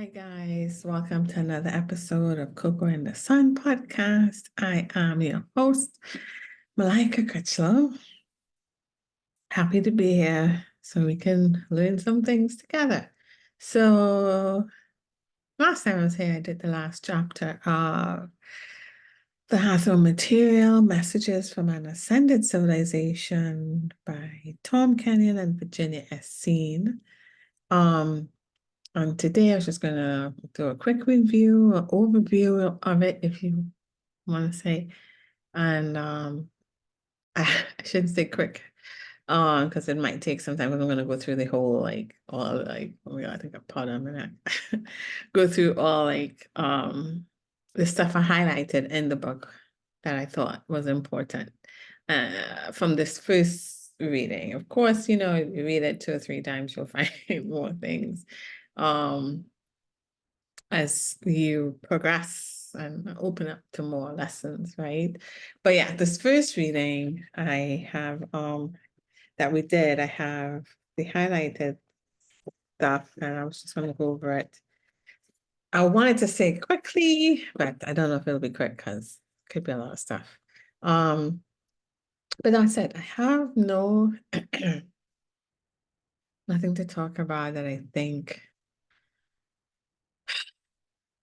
Hi guys, welcome to another episode of Coco and the Sun podcast. I am your host, Malika Critchlow. Happy to be here so we can learn some things together. So last time I was here, I did the last chapter of the Hathor Material, Messages from an Ascended Civilization by Tom Kenyon and Virginia S. Scene. And today I was just going to do a quick review, an overview of it, if you want to say. And I shouldn't say quick, because it might take some time. I'm going to go through the whole, oh my God, I think I part on my neck. Go through all the stuff I highlighted in the book that I thought was important from this first reading. Of course, you read it 2 or 3 times, you'll find more things. As you progress and open up to more lessons, right? But yeah, this first reading I have that we did, I have the highlighted stuff, and I was just going to go over it. I wanted to say quickly, but I don't know if it'll be quick because it could be a lot of stuff. But that said, I have nothing to talk about that I think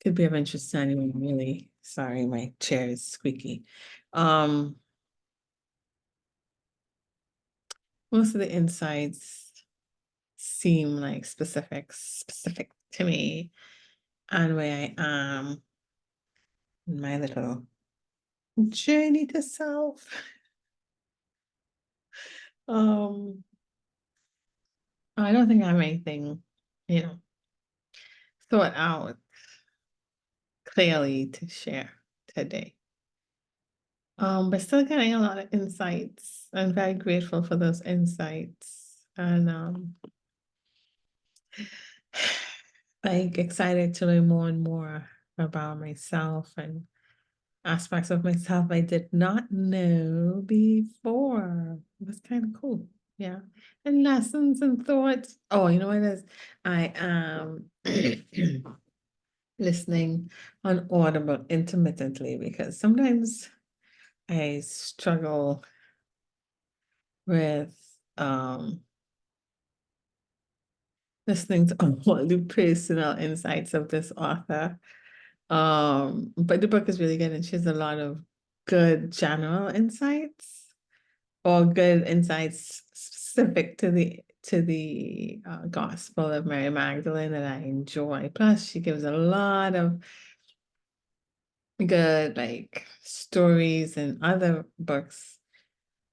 could be of interest to anyone, really. Sorry, my chair is squeaky. Most of the insights seem like specific to me and where I am in my little journey to self. I don't think I have anything, thought out clearly to share today. But still getting a lot of insights. I'm very grateful for those insights. And like excited to learn more and more about myself and aspects of myself I did not know before. It was kind of cool. Yeah. And lessons and thoughts. Oh, you know what it is? I am listening on Audible intermittently because sometimes I struggle with listening to all the personal insights of this author. But the book is really good and she has a lot of good general insights or good insights specific to the Gospel of Mary Magdalene that I enjoy. Plus, she gives a lot of good stories and other books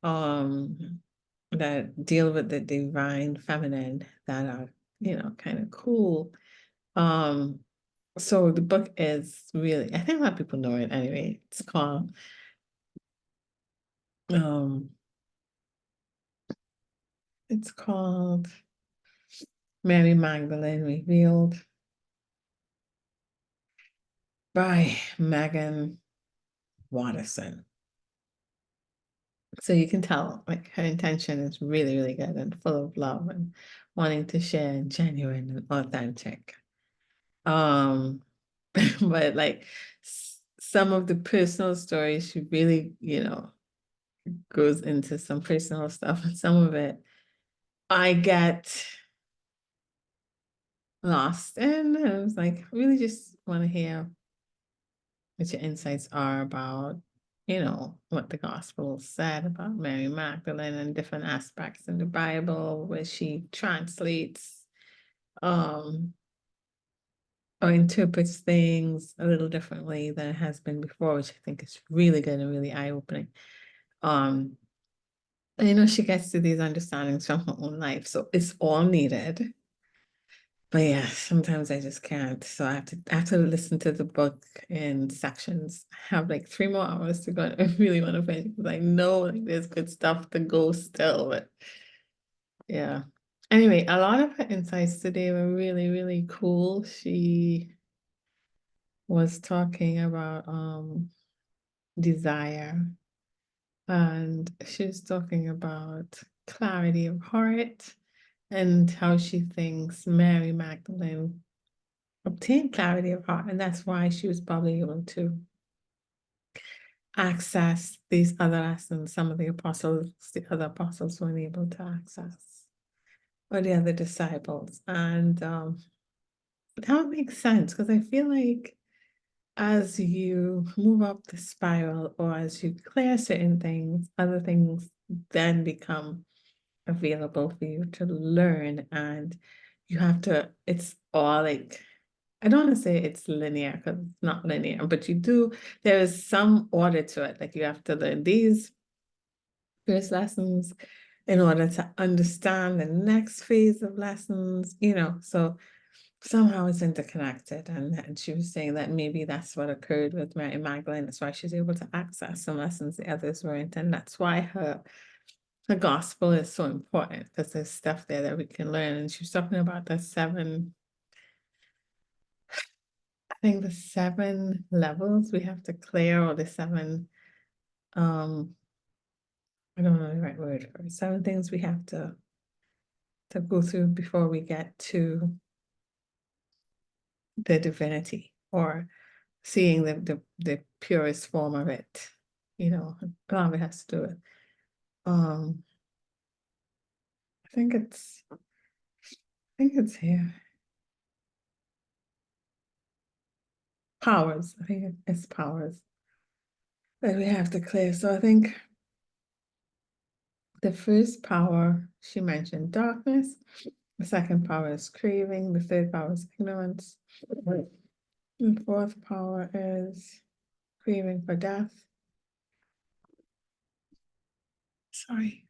that deal with the divine feminine that are kind of cool. So the book is really, I think a lot of people know it anyway. It's called um it's called Mary Magdalene Revealed by Megan Watterson. So you can tell her intention is really, really good and full of love and wanting to share and genuine and authentic. Um, but some of the personal stories, she really, goes into some personal stuff, and some of it I get lost in. And I was like, I really just want to hear what your insights are about, what the gospel said about Mary Magdalene and different aspects in the Bible where she translates or interprets things a little differently than it has been before, which I think is really good and really eye-opening. And she gets to these understandings from her own life, so it's all needed. But yeah, sometimes I just can't. So I have to listen to the book in sections. I have 3 more hours to go. And I really want to finish because I know there's good stuff to go still. But yeah. Anyway, a lot of her insights today were really, really cool. She was talking about desire, and she was talking about clarity of heart and how she thinks Mary Magdalene obtain clarity of heart, and that's why she was probably able to access these other lessons some of the other apostles weren't able to access, or the other disciples. And that makes sense because I feel like as you move up the spiral or as you clear certain things, other things then become available for you to learn. And you have to, it's all like, I don't want to say it's linear because it's not linear, but there is some order to it. Like you have to learn these first lessons in order to understand the next phase of lessons, so somehow it's interconnected. And she was saying that maybe that's what occurred with Mary Magdalene. That's why she's able to access some lessons the others weren't. And that's why her gospel is so important because there's stuff there that we can learn. And she was talking about I think the 7 levels we have to clear, or the 7, I don't know the right word for it, 7 things we have to go through before we get to the divinity, or seeing the purest form of it. God has to do it. I think it's here. Powers. I think it's powers that we have to clear. So I think the first power she mentioned darkness. The second power is craving. The third power is ignorance. The fourth power is craving for death. Sorry.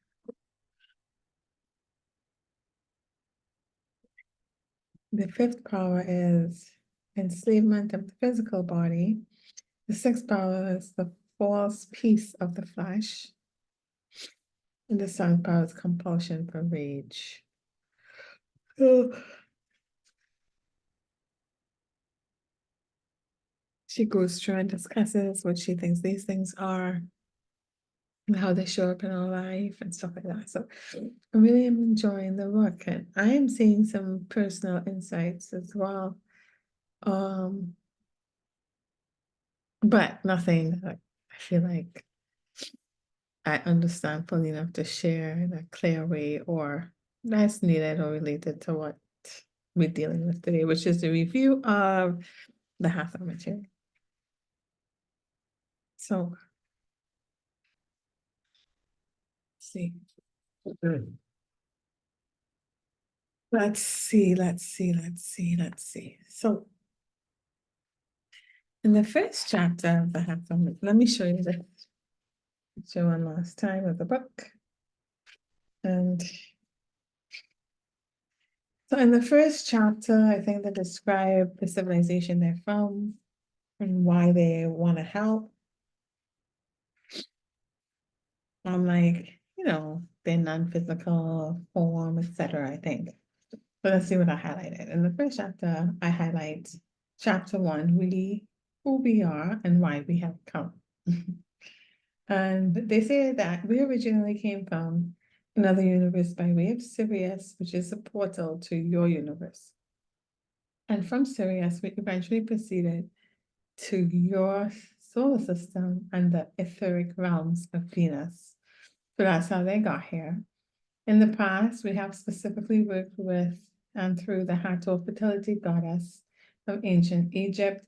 The fifth power is enslavement of the physical body. The sixth power is the false peace of the flesh. And the seventh power is compulsion for rage. So she goes through and discusses what she thinks these things are and how they show up in our life and stuff like that. So I really am enjoying the work, and I am seeing some personal insights as well. But nothing that I feel like I understand fully enough to share in a clear way, or that's needed or related to what we're dealing with today, which is the review of the Hathor Material. So, see. Let's see. So, in the first chapter of the Hathor, let me show you this picture one last time of the book. And so in the first chapter, I think they describe the civilization they're from and why they want to help. I'm like, their non-physical form, etc., I think. But let's see what I highlighted. In the first chapter, I highlight chapter 1, really who we are and why we have come. And they say that we originally came from another universe by way of Sirius, which is a portal to your universe. And from Sirius, we eventually proceeded to your solar system and the etheric realms of Venus. So that's how they got here. In the past, we have specifically worked with and through the Hathor fertility goddess of ancient Egypt.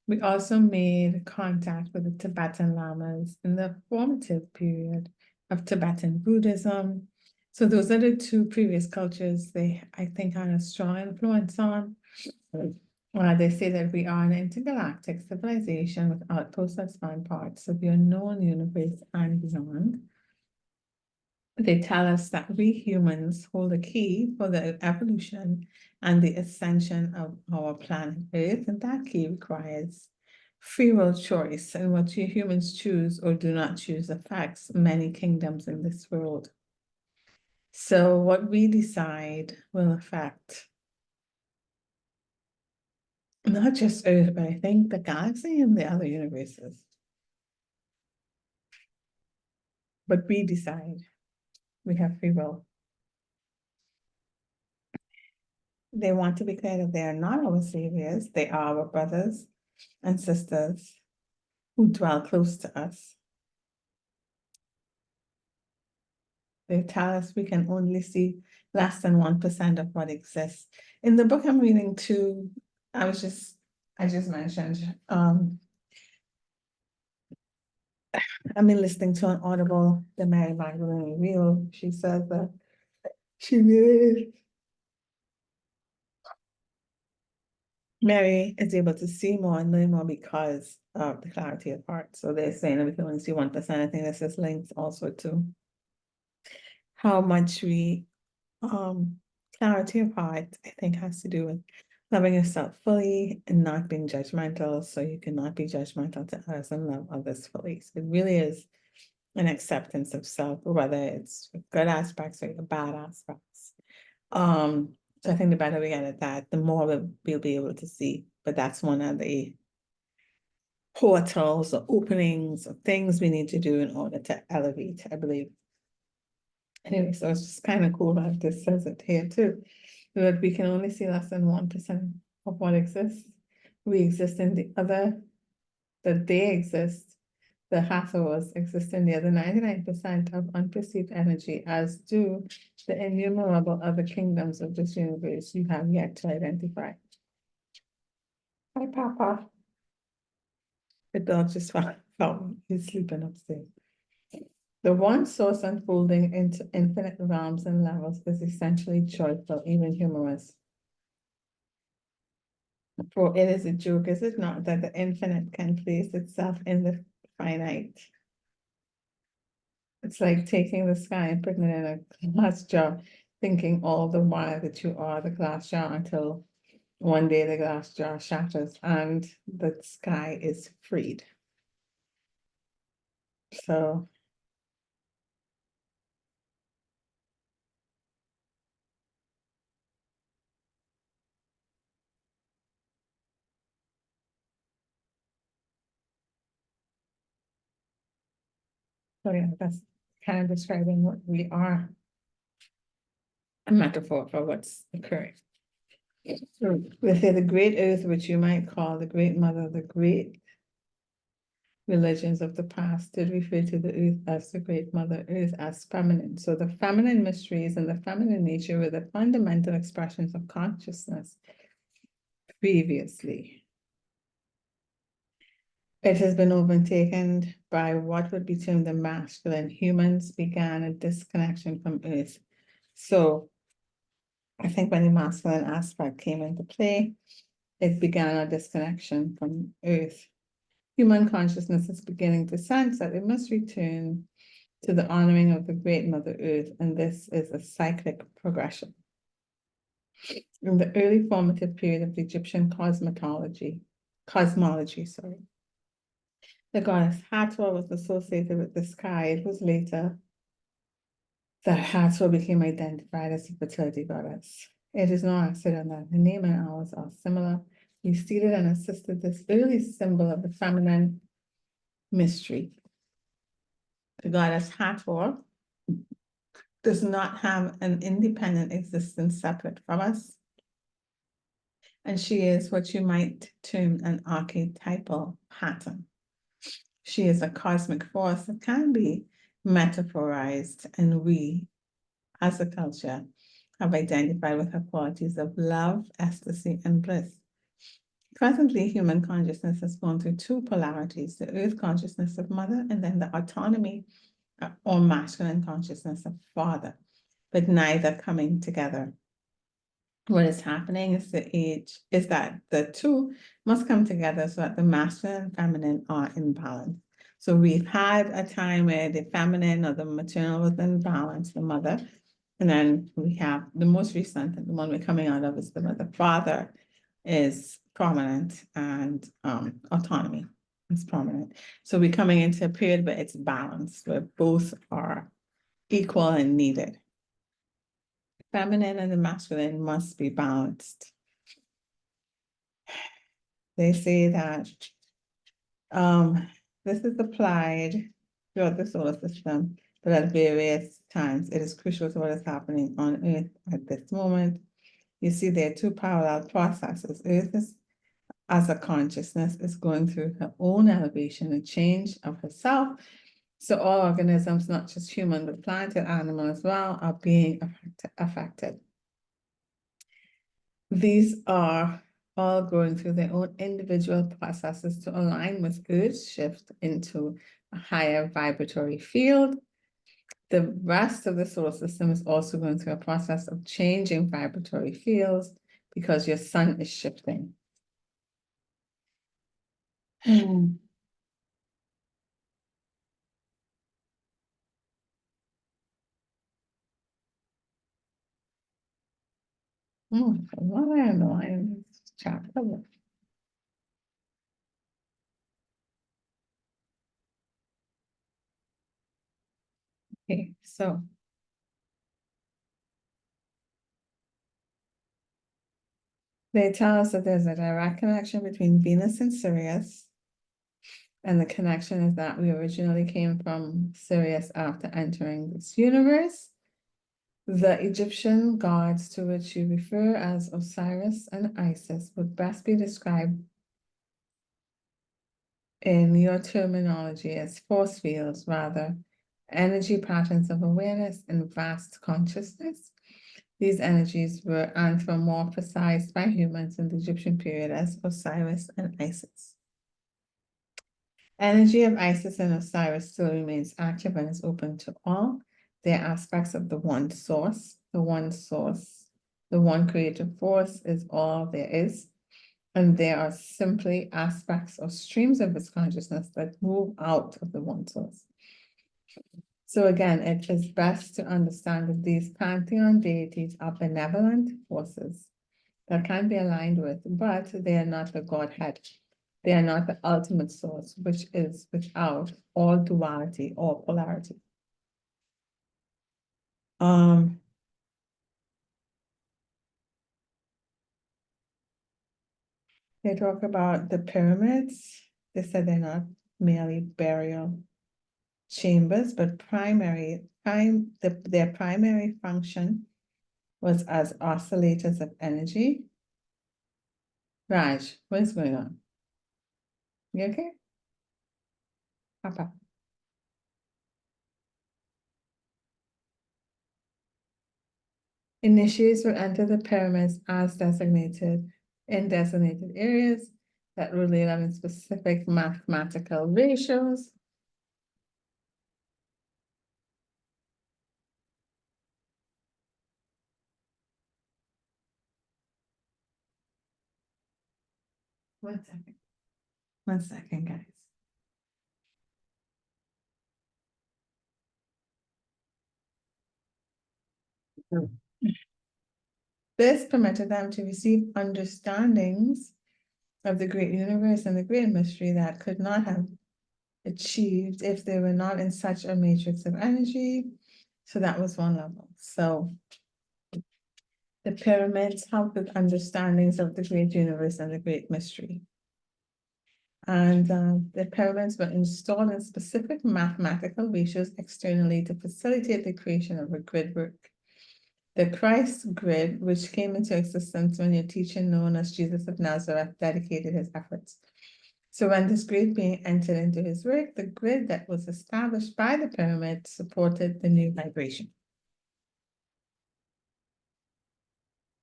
We also made contact with the Tibetan lamas in the formative period of Tibetan Buddhism. So those are the 2 previous cultures they, I think, had a strong influence on. They say that we are an intergalactic civilization with outposts that span parts of the unknown universe and beyond. They tell us that we humans hold a key for the evolution and the ascension of our planet Earth, and that key requires free will choice, and what you humans choose or do not choose affects many kingdoms in this world. So what we decide will affect not just Earth, but I think the galaxy and the other universes. But we decide. We have free will. they want to be clear that they are not our saviors. They are our brothers and sisters who dwell close to us. They tell us we can only see less than 1% of what exists. In the book I'm reading too, I just mentioned, I've been listening to an Audible, the Mary Magdalene Review. She says that she really, Mary is able to see more and learn more because of the clarity of heart. So they're saying that we can only see 1%. I think this is linked also to how much we clarity of heart, I think, has to do with loving yourself fully and not being judgmental. So you cannot be judgmental to others and love others fully. So it really is an acceptance of self, whether it's good aspects or the bad aspects. So I think the better we get at that, the more we'll be able to see. But that's one of the portals or openings or things we need to do in order to elevate, I believe. Anyway, so it's just kind of cool that this says it here too, that we can only see less than 1% of what exists. We exist in the other, that they exist. The Hathors exist in the other 99% of unperceived energy, as do the innumerable other kingdoms of this universe you have yet to identify. Hi, Papa. The dog just fell. He's sleeping upstairs. The one source unfolding into infinite realms and levels is essentially joyful, even humorous. For it is a joke, is it not, that the infinite can place itself in the finite? It's like taking the sky and putting it in a glass jar, thinking all the while that you are the glass jar until one day the glass jar shatters and the sky is freed. So yeah, that's kind of describing what we are, a metaphor for what's occurring. So we say the great earth, which you might call the great mother, the great religions of the past did refer to the earth as the great mother earth, as feminine. So the feminine mysteries and the feminine nature were the fundamental expressions of consciousness previously. It has been overtaken by what would be termed the masculine. Humans began a disconnection from earth. So I think when the masculine aspect came into play, it began a disconnection from earth. Human consciousness is beginning to sense that it must return to the honoring of the great Mother Earth, and this is a cyclic progression. In the early formative period of the Egyptian cosmology, the goddess Hathor was associated with the sky. It was later that Hathor became identified as the fertility goddess. It is no accident that her name and ours are similar. We seeded and assisted this early symbol of the feminine mystery. The goddess Hathor does not have an independent existence separate from us. And she is what you might term an archetypal pattern. She is a cosmic force that can be metaphorized, and we, as a culture, have identified with her qualities of love, ecstasy, and bliss. Presently, human consciousness has gone through two polarities, the earth consciousness of mother, and then the autonomy or masculine consciousness of father, but neither coming together. What is happening is that the two must come together so that the masculine and feminine are in balance. So we've had a time where the feminine or the maternal was in balance, the mother, and then we have the most recent, and the one we're coming out of is the mother. Father is prominent, and autonomy is prominent. So we're coming into a period where it's balanced, where both are equal and needed. Feminine and the masculine must be balanced. They say that this is applied throughout the solar system, but at various times it is crucial to what is happening on Earth at this moment. You see, there are two parallel processes. Earth is, as a consciousness, is going through her own elevation and change of herself. So all organisms, not just human, but plant and animal as well, are being affected. These are all going through their own individual processes to align with Earth's shift into a higher vibratory field. The rest of the solar system is also going through a process of changing vibratory fields because your sun is shifting. Hmm. What I know in this chapter. Okay, so they tell us that there's a direct connection between Venus and Sirius. And the connection is that we originally came from Sirius after entering this universe. The Egyptian gods to which you refer as Osiris and Isis would best be described in your terminology as force fields, rather, energy patterns of awareness and vast consciousness. These energies were anthropomorphized by humans in the Egyptian period as Osiris and Isis. Energy of Isis and Osiris still remains active and is open to all. They are aspects of the one source. The one source, the one creative force is all there is. And there are simply aspects or streams of its consciousness that move out of the one source. So again, it is best to understand that these pantheon deities are benevolent forces that can be aligned with, but they are not the Godhead. They are not the ultimate source, which is without all duality or polarity. They talk about the pyramids. They said they're not merely burial chambers, but their primary function was as oscillators of energy. Raj, what is going on? You okay? Papa. Initiates will enter the pyramids as designated in designated areas that relate on specific mathematical ratios. One second. 1 second, guys. This permitted them to receive understandings of the great universe and the great mystery that could not have achieved if they were not in such a matrix of energy. So that was one level. So the pyramids helped with understandings of the great universe and the great mystery. And the pyramids were installed in specific mathematical ratios externally to facilitate the creation of a grid work. The Christ grid, which came into existence when your teacher known as Jesus of Nazareth dedicated his efforts. So when this great being entered into his work, the grid that was established by the pyramid supported the new vibration.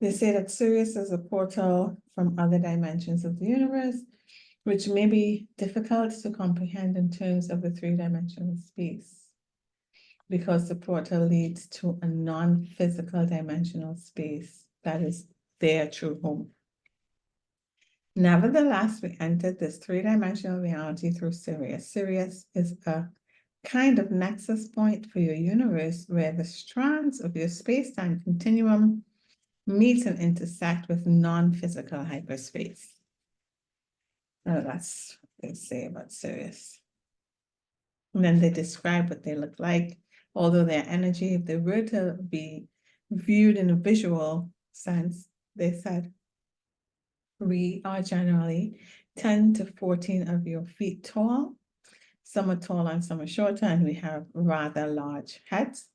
They say that Sirius is a portal from other dimensions of the universe, which may be difficult to comprehend in terms of the three-dimensional space, because the portal leads to a non-physical dimensional space that is their true home. Nevertheless, we entered this three-dimensional reality through Sirius. Sirius is a kind of nexus point for your universe where the strands of your space-time continuum meet and intersect with non-physical hyperspace. That's what they say about Sirius. And then they describe what they look like, although their energy, if they were to be viewed in a visual sense, they said, we are generally 10 to 14 of your feet tall. Some are tall and some are shorter, and we have rather large heads.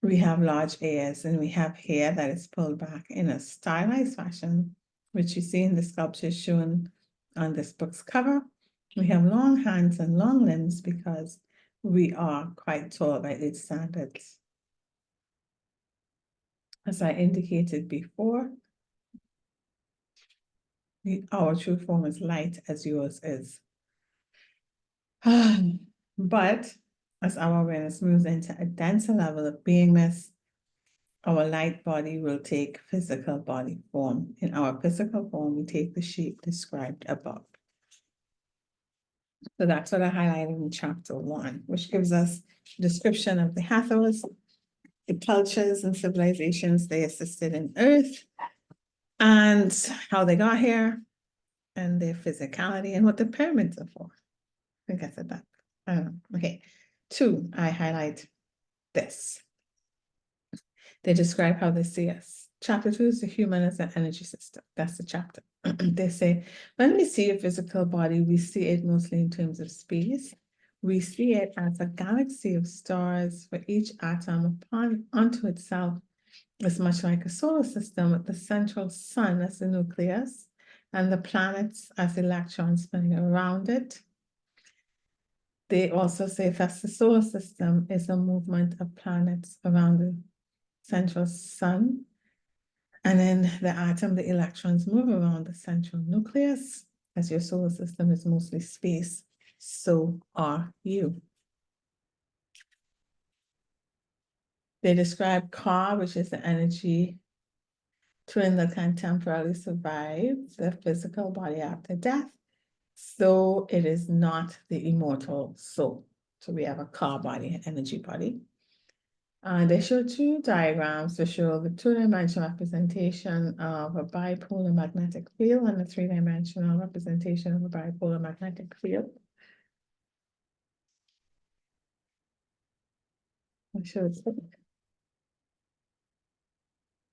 we have large ears, and we have hair that is pulled back in a stylized fashion, which you see in the sculpture shown on this book's cover. We have long hands and long limbs because we are quite tall by its standards. As I indicated before, our true form is light as yours is. But as our awareness moves into a denser level of beingness, our light body will take physical body form. In our physical form, we take the shape described above. So that's what I highlighted in chapter 1, which gives us a description of the Hathors, the cultures and civilizations they assisted in Earth, and how they got here, and their physicality, and what the pyramids are for. I think I said that. I don't know. Okay. 2, I highlight this. They describe how they see us. Chapter 2 is the human as an energy system. That's the chapter. They say, when we see a physical body, we see it mostly in terms of space. We see it as a galaxy of stars where each atom upon onto itself is much like a solar system with the central sun as the nucleus and the planets as electrons spinning around it. They also say that the solar system is a movement of planets around the central sun. And then the atom, the electrons move around the central nucleus. As your solar system is mostly space, so are you. They describe Ka, which is the energy twin that can temporarily survive the physical body after death. So it is not the immortal soul. So we have a Ka body, an energy body. They show 2 diagrams to show the 2-dimensional representation of a bipolar magnetic field and a 3-dimensional representation of a bipolar magnetic field. I'll show it.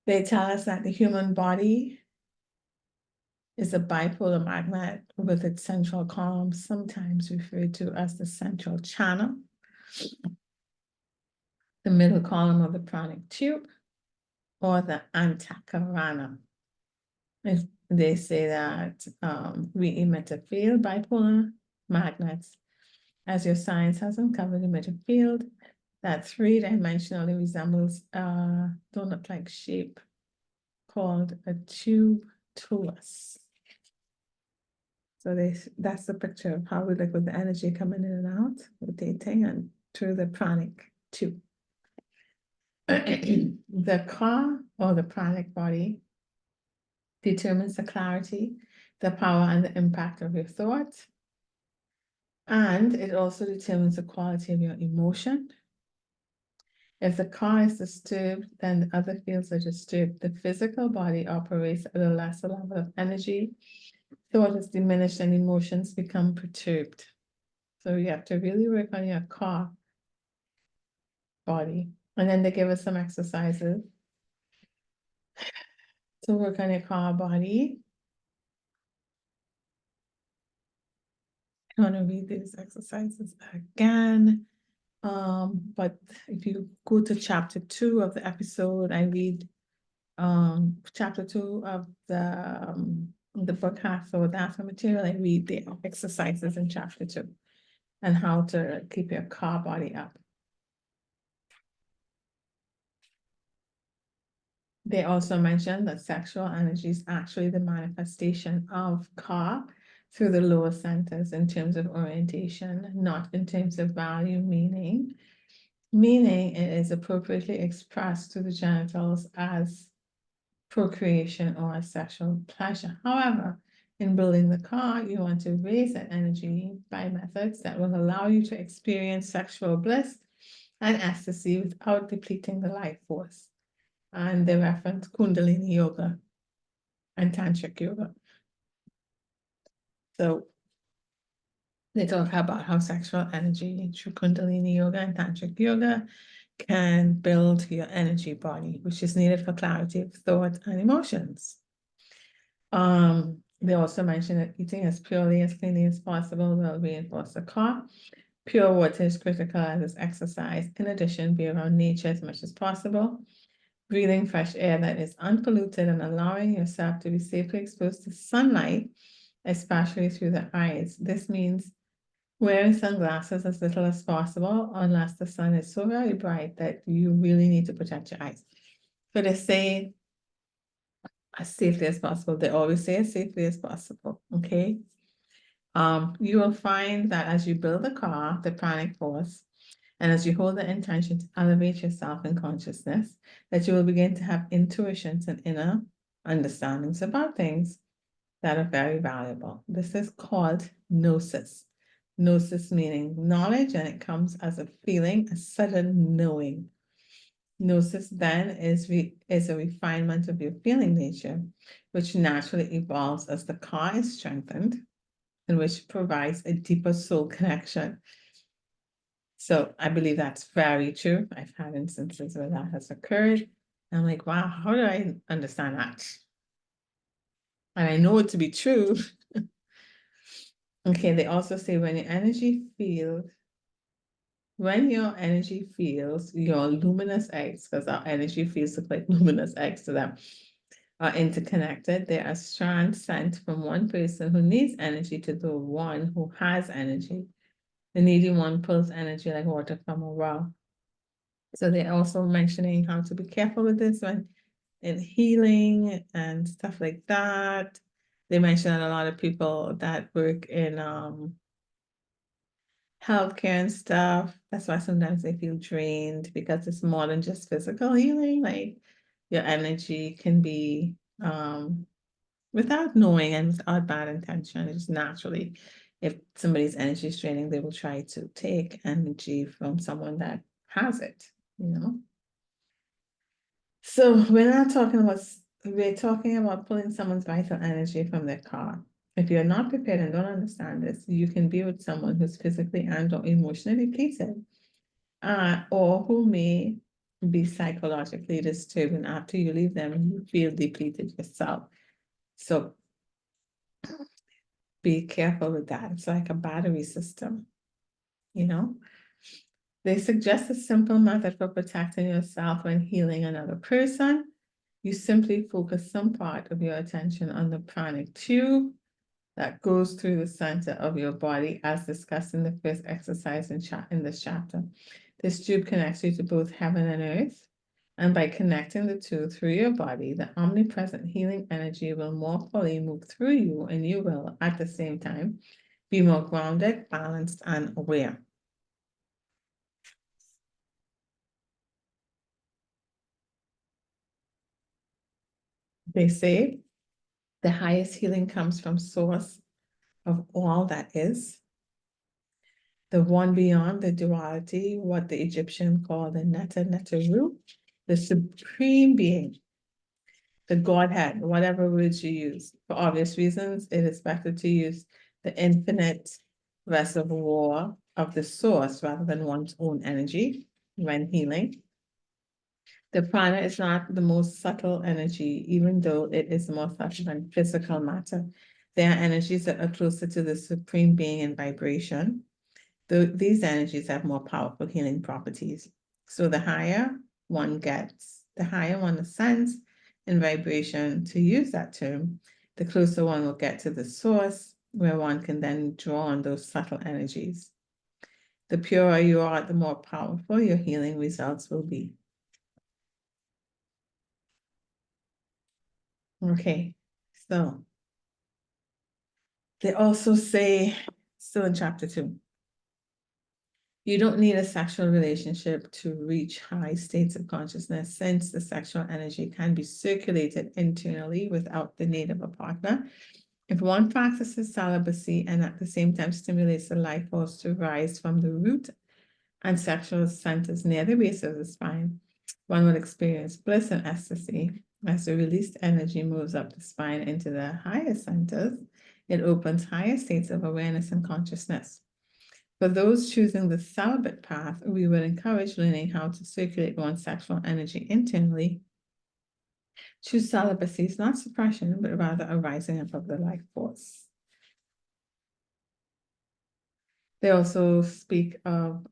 They tell us that the human body is a bipolar magnet with its central column, sometimes referred to as the central channel, the middle column of the pranic tube, or the antakarana. They say that we emit a field, bipolar magnets, as your science has uncovered, emit a field that 3-dimensionally resembles a donut-like shape called a tube to us. So that's the picture of how we look with the energy coming in and out, rotating and through the pranic tube. The Ka, or the pranic body, determines the clarity, the power, and the impact of your thoughts. And it also determines the quality of your emotion. If the Ka is disturbed, then the other fields are disturbed. The physical body operates at a lesser level of energy. Thought is diminished and emotions become perturbed. So you have to really work on your Ka body. And then they give us some exercises to work on your Ka body. I want to read these exercises again. But if you go to chapter 2 of the episode, I read chapter 2 of the book Hathor Material. I read the exercises in chapter 2 and how to keep your Ka body up. They also mention that sexual energy is actually the manifestation of Ka through the lower centers in terms of orientation, not in terms of value, meaning it is appropriately expressed to the genitals as procreation or as sexual pleasure. However, in building the Ka, you want to raise that energy by methods that will allow you to experience sexual bliss and ecstasy without depleting the life force. And they reference Kundalini yoga and Tantric yoga. So they talk about how sexual energy through Kundalini yoga and Tantric yoga can build your energy body, which is needed for clarity of thought and emotions. They also mention that eating as purely as cleanly as possible will reinforce the Ka. Pure water is critical as is exercise. In addition, be around nature as much as possible. Breathing fresh air that is unpolluted and allowing yourself to be safely exposed to sunlight, especially through the eyes. This means wearing sunglasses as little as possible, unless the sun is so very bright that you really need to protect your eyes. So they say as safely as possible. They always say as safely as possible, okay? You will find that as you build the car, the pranic force, and as you hold the intention to elevate yourself in consciousness, that you will begin to have intuitions and inner understandings about things that are very valuable. This is called gnosis. Gnosis meaning knowledge, and it comes as a feeling, a sudden knowing. Gnosis then is a refinement of your feeling nature, which naturally evolves as the car is strengthened, and which provides a deeper soul connection. So I believe that's very true. I've had instances where that has occurred. I'm like, wow, how do I understand that? And I know it to be true. Okay, they also say when your energy your luminous eggs, because our energy fields look like luminous eggs to them, are interconnected, they are strands sent from one person who needs energy to the one who has energy. The needy one pulls energy like water from a well. So they're also mentioning how to be careful with this when in healing and stuff like that. They mention that a lot of people that work in healthcare and stuff, that's why sometimes they feel drained, because it's more than just physical healing. Like your energy can be without knowing and without bad intention, just naturally, if somebody's energy is draining, they will try to take energy from someone that has it, you know. So we're talking about pulling someone's vital energy from their car. If you're not prepared and don't understand this, you can be with someone who's physically and or emotionally depleted, or who may be psychologically disturbed, and after you leave them, you feel depleted yourself. So be careful with that. It's like a battery system, you know? They suggest a simple method for protecting yourself when healing another person. You simply focus some part of your attention on the pranic tube that goes through the center of your body, as discussed in the first exercise in this chapter. This tube connects you to both heaven and earth, and by connecting the two through your body, the omnipresent healing energy will more fully move through you, and you will, at the same time, be more grounded, balanced, and aware. They say the highest healing comes from source of all that is, the one beyond the duality, what the Egyptian called the Neta Neteru, the supreme being, the Godhead, whatever words you use. For obvious reasons, it is better to use the infinite reservoir of the source rather than one's own energy when healing. The prana is not the most subtle energy, even though it is more subtle than physical matter. There are energies that are closer to the supreme being in vibration. These energies have more powerful healing properties. So the higher one ascends in vibration, to use that term, the closer one will get to the source, where one can then draw on those subtle energies. The purer you are, the more powerful your healing results will be. Okay, so they also say, still in chapter 2, you don't need a sexual relationship to reach high states of consciousness, since the sexual energy can be circulated internally without the need of a partner. If one practices celibacy and at the same time stimulates the life force to rise from the root and sexual centers near the base of the spine, one will experience bliss and ecstasy. As the released energy moves up the spine into the higher centers, it opens higher states of awareness and consciousness. For those choosing the celibate path, we would encourage learning how to circulate one's sexual energy internally. Choose celibacy is not suppression, but rather a rising up of the life force. They also speak of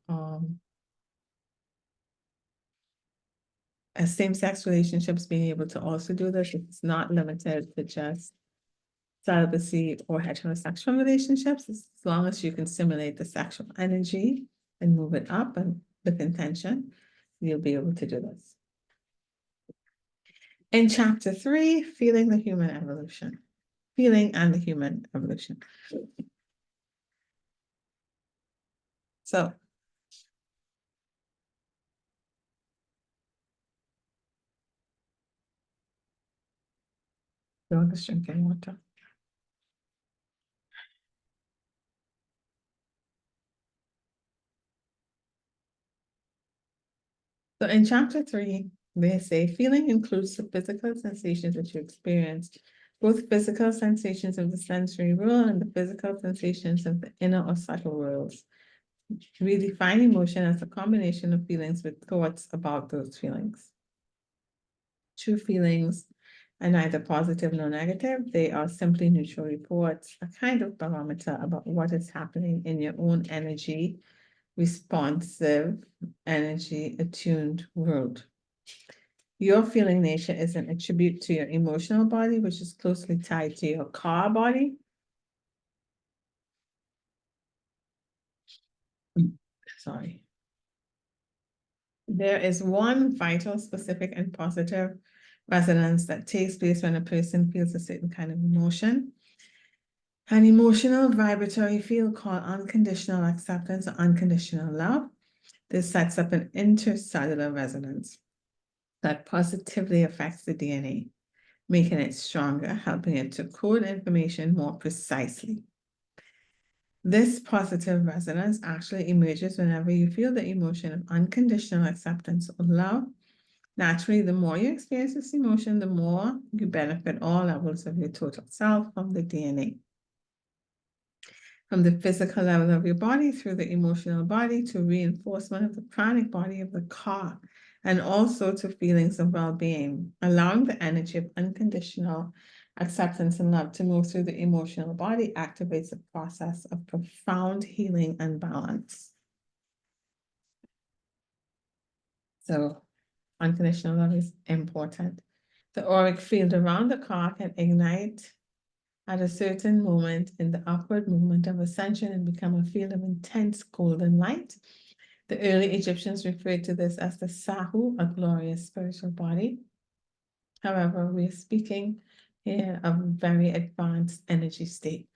same-sex relationships being able to also do this. It's not limited to just celibacy or heterosexual relationships, as long as you can simulate the sexual energy and move it up and with intention, you'll be able to do this. In chapter 3, feeling the human evolution, feeling and the human evolution. So, dog is drinking water. So in chapter 3, they say feeling includes the physical sensations that you experience, both physical sensations of the sensory world and the physical sensations of the inner or subtle worlds. We define emotion as a combination of feelings with thoughts about those feelings. True feelings are neither positive nor negative. They are simply neutral reports, a kind of barometer about what is happening in your own energy, responsive, energy attuned world. Your feeling nature is an attribute to your emotional body, which is closely tied to your car body. Sorry. There is one vital, specific, and positive resonance that takes place when a person feels a certain kind of emotion. An emotional vibratory field called unconditional acceptance or unconditional love. This sets up an intercellular resonance that positively affects the DNA, making it stronger, helping it to code information more precisely. This positive resonance actually emerges whenever you feel the emotion of unconditional acceptance or love. Naturally, the more you experience this emotion, the more you benefit all levels of your total self from the DNA. From the physical level of your body through the emotional body to reinforcement of the pranic body of the car, and also to feelings of well-being, allowing the energy of unconditional acceptance and love to move through the emotional body activates a process of profound healing and balance. So unconditional love is important. The auric field around the car can ignite at a certain moment in the upward movement of ascension and become a field of intense golden light. The early Egyptians referred to this as the Sahu, a glorious spiritual body. However, we're speaking here of a very advanced energy state.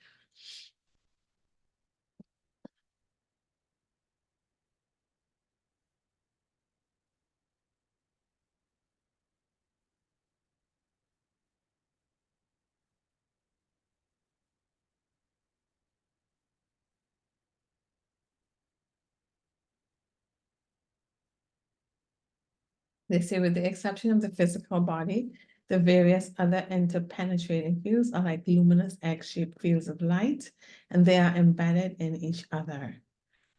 They say with the exception of the physical body, the various other interpenetrating fields are like luminous egg-shaped fields of light, and they are embedded in each other.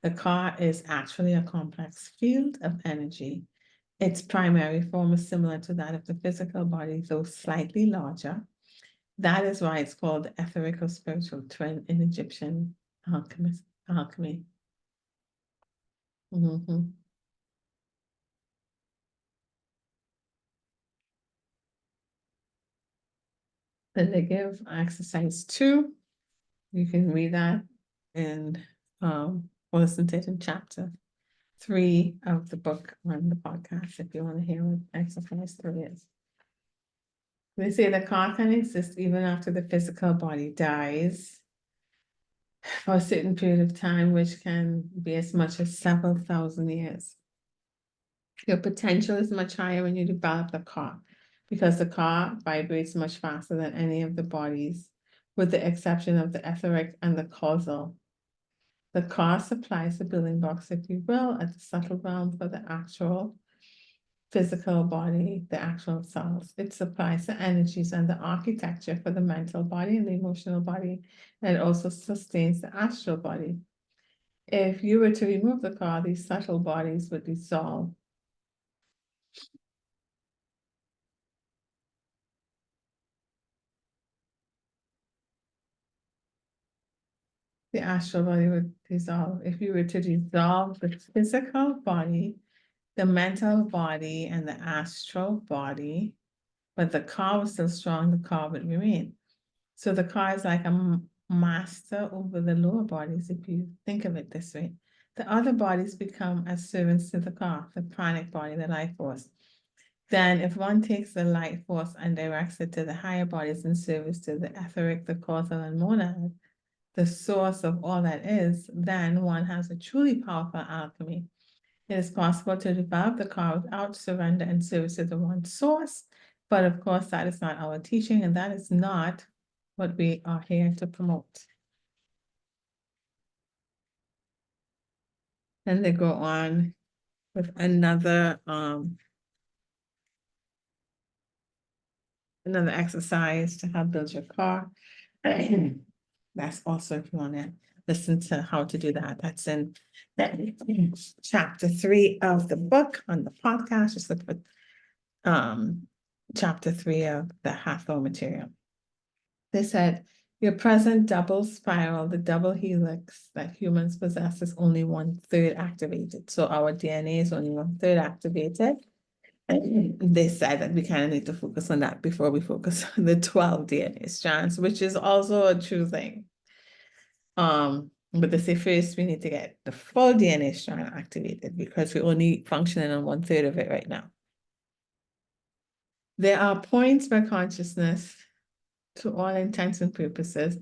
The car is actually a complex field of energy. Its primary form is similar to that of the physical body, though slightly larger. That is why it's called the etheric or spiritual twin in Egyptian alchemy. Mhm. Then they give exercise 2. You can read that and or listen to it in chapter 3 of the book on the podcast if you want to hear what exercise 3 is. They say the car can exist even after the physical body dies for a certain period of time, which can be as much as several thousand years. Your potential is much higher when you develop the car because the car vibrates much faster than any of the bodies, with the exception of the etheric and the causal. The car supplies the building blocks, if you will, at the subtle realm for the actual physical body, the actual cells. It supplies the energies and the architecture for the mental body and the emotional body, and it also sustains the astral body. If you were to remove the car, these subtle bodies would dissolve. The astral body would dissolve. If you were to dissolve the physical body, the mental body, and the astral body, but the car was still strong, the car would remain. So the car is like a master over the lower bodies, if you think of it this way. The other bodies become as servants to the car, the pranic body, the life force. Then if one takes the light force and directs it to the higher bodies in service to the etheric, the causal, and monad, the source of all that is, then one has a truly powerful alchemy. It is possible to develop the car without surrender and service to the one source, but of course that is not our teaching, and that is not what we are here to promote. Then they go on with another exercise to help build your car. That's also, if you want to listen to how to do that, that's in chapter 3 of the book on the podcast. Just look for chapter 3 of the Hathor Material. They said, your present double spiral, the double helix that humans possess, is only 1/3 activated. So our DNA is only 1/3 activated. And they said that we kind of need to focus on that before we focus on the 12 DNA strands, which is also a true thing. But they say first we need to get the full DNA strand activated because we're only functioning on 1/3 of it right now. There are points where consciousness, to all intents and purposes,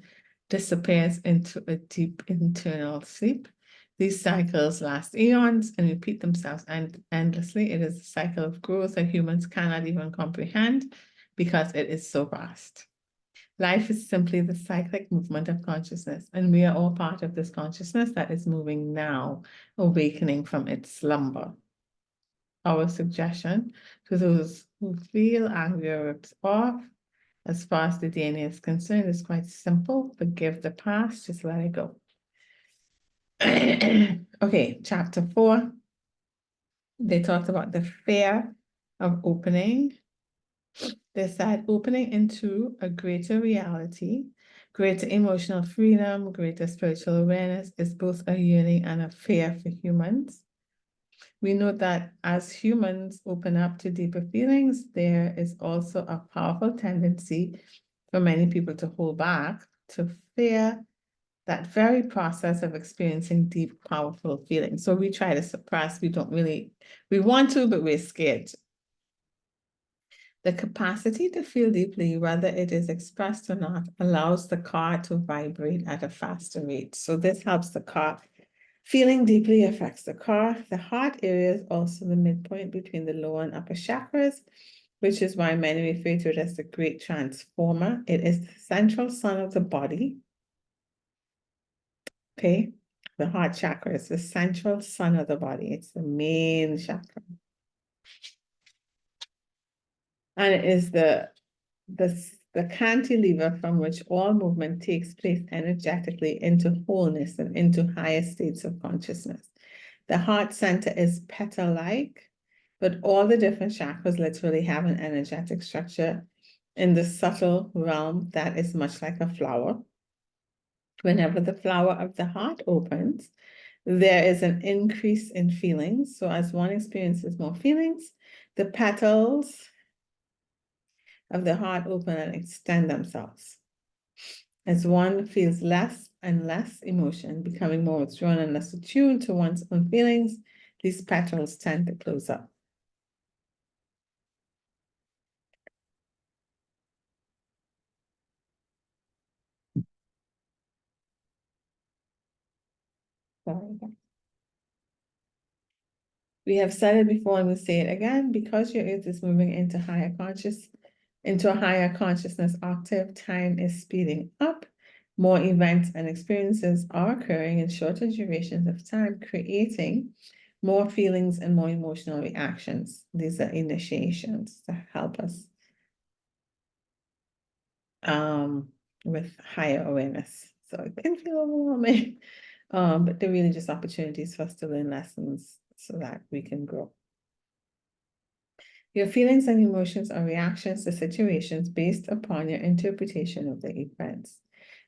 disappears into a deep internal sleep. These cycles last eons and repeat themselves endlessly. It is a cycle of growth that humans cannot even comprehend because it is so vast. Life is simply the cyclic movement of consciousness, and we are all part of this consciousness that is moving now, awakening from its slumber. Our suggestion to those who feel angry or ripped off, as far as the DNA is concerned, is quite simple. Forgive the past, just let it go. Okay, chapter 4. They talked about the fear of opening. They said opening into a greater reality, greater emotional freedom, greater spiritual awareness is both a yearning and a fear for humans. We know that as humans open up to deeper feelings, there is also a powerful tendency for many people to hold back, to fear that very process of experiencing deep, powerful feelings. So we try to suppress, we want to, but we're scared. The capacity to feel deeply, whether it is expressed or not, allows the car to vibrate at a faster rate. So this helps the car. Feeling deeply affects the car. The heart area is also the midpoint between the lower and upper chakras, which is why many refer to it as the great transformer. It is the central sun of the body. Okay, the heart chakra is the central sun of the body. It's the main chakra. And it is the cantilever from which all movement takes place energetically into wholeness and into higher states of consciousness. The heart center is petal-like, but all the different chakras literally have an energetic structure in the subtle realm that is much like a flower. Whenever the flower of the heart opens, there is an increase in feelings. So as one experiences more feelings, the petals of the heart open and extend themselves. As one feels less and less emotion, becoming more withdrawn and less attuned to one's own feelings, these petals tend to close up. Sorry. We have said it before and we'll say it again, because your earth is moving into a higher consciousness octave, time is speeding up. More events and experiences are occurring in shorter durations of time, creating more feelings and more emotional reactions. These are initiations to help us with higher awareness. So it can feel overwhelming, but they're really just opportunities for us to learn lessons so that we can grow. Your feelings and emotions are reactions to situations based upon your interpretation of the events.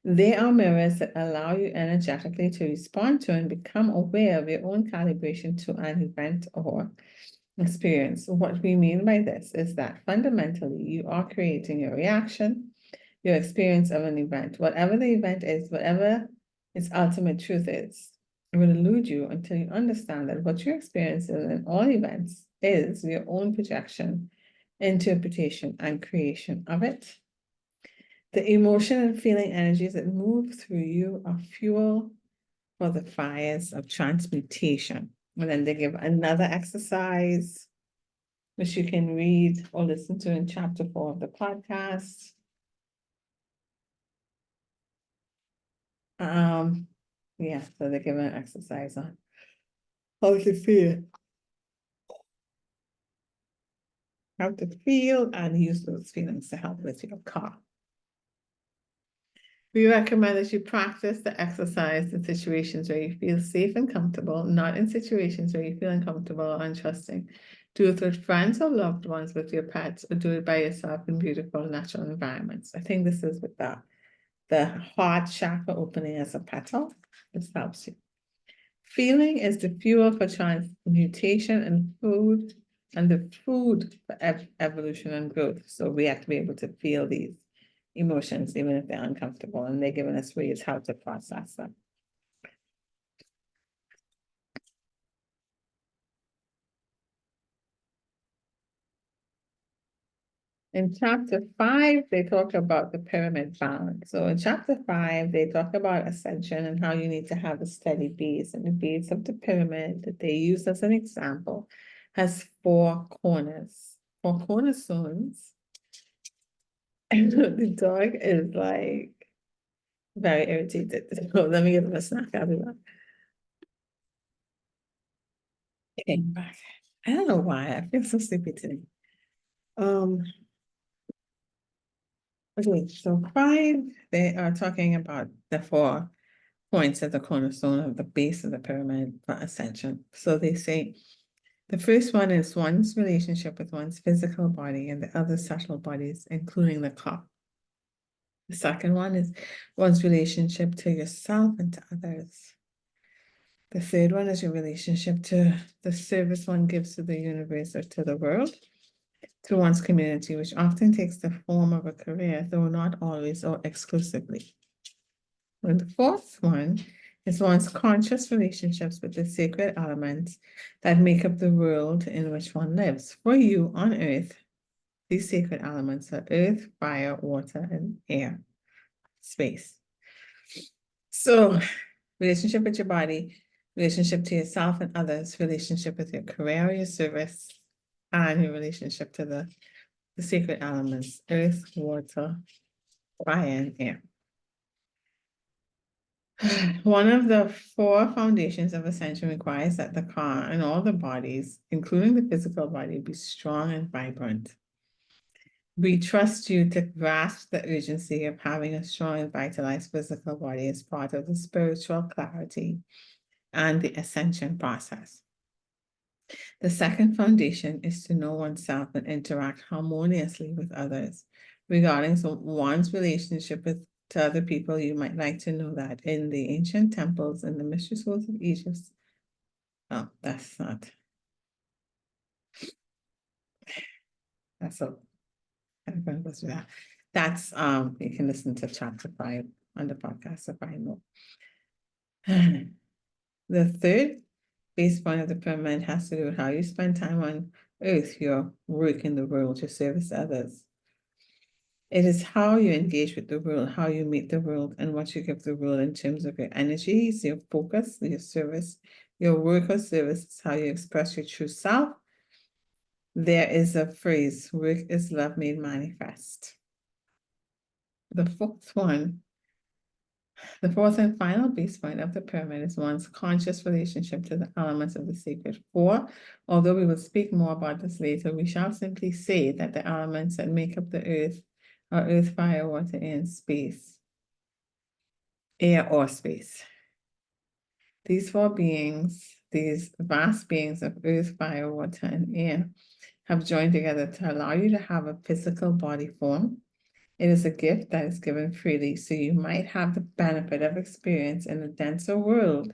They are mirrors that allow you energetically to respond to and become aware of your own calibration to an event or experience. What we mean by this is that fundamentally you are creating your reaction, your experience of an event. Whatever the event is, whatever its ultimate truth is, it will elude you until you understand that what you're experiencing in all events is your own projection, interpretation, and creation of it. The emotion and feeling energies that move through you are fuel for the fires of transmutation. And then they give another exercise, which you can read or listen to in chapter 4 of the podcast. Yeah, so they give an exercise on how to feel. How to feel and use those feelings to help with your car. We recommend that you practice the exercise in situations where you feel safe and comfortable, not in situations where you feel uncomfortable or untrusting. Do it with friends or loved ones, with your pets, or do it by yourself in beautiful natural environments. I think this is with the heart chakra opening as a petal. This helps you. Feeling is the fuel for transmutation and food, and the food for evolution and growth. So we have to be able to feel these emotions, even if they're uncomfortable, and they're giving us ways how to process them. In chapter 5, they talk about the pyramid balance. So in chapter 5, they talk about ascension and how you need to have a steady base. And the base of the pyramid that they use as an example has 4 corners, 4 cornerstones. And the dog is like very irritated. So let me give him a snack. I'll be back. Okay, back. I don't know why. I feel so sleepy today. Um, okay, so 5, they are talking about the 4 points at the cornerstone of the base of the pyramid for ascension. So they say the first one is one's relationship with one's physical body and the other subtle bodies, including the clock. The second one is one's relationship to yourself and to others. The third one is your relationship to the service one gives to the universe or to the world, to one's community, which often takes the form of a career, though not always or exclusively. And the fourth one is one's conscious relationships with the sacred elements that make up the world in which one lives. For you on earth, these sacred elements are earth, fire, water, and air, space. So, relationship with your body, relationship to yourself and others, relationship with your career or your service, and your relationship to the sacred elements, earth, water, fire, and air. One of the 4 foundations of ascension requires that the car and all the bodies, including the physical body, be strong and vibrant. We trust you to grasp the urgency of having a strong and vitalized physical body as part of the spiritual clarity and the ascension process. The second foundation is to know oneself and interact harmoniously with others. Regarding one's relationship to other people, you might like to know that in the ancient temples and the mystery schools of Egypt, oh, that's not, that's a, I'm going to go through that. That's, you can listen to chapter 5 on the podcast if I know. The third base point of the pyramid has to do with how you spend time on earth, your work in the world, your service to others. It is how you engage with the world, how you meet the world, and what you give the world in terms of your energies, your focus, your service, your work or service is how you express your true self. There is a phrase, work is love made manifest. The fourth and final base point of the pyramid is one's conscious relationship to the elements of the sacred 4. Although we will speak more about this later, we shall simply say that the elements that make up the earth are earth, fire, water, and space. Air or space. These 4 beings, these vast beings of earth, fire, water, and air, have joined together to allow you to have a physical body form. It is a gift that is given freely, so you might have the benefit of experience in a denser world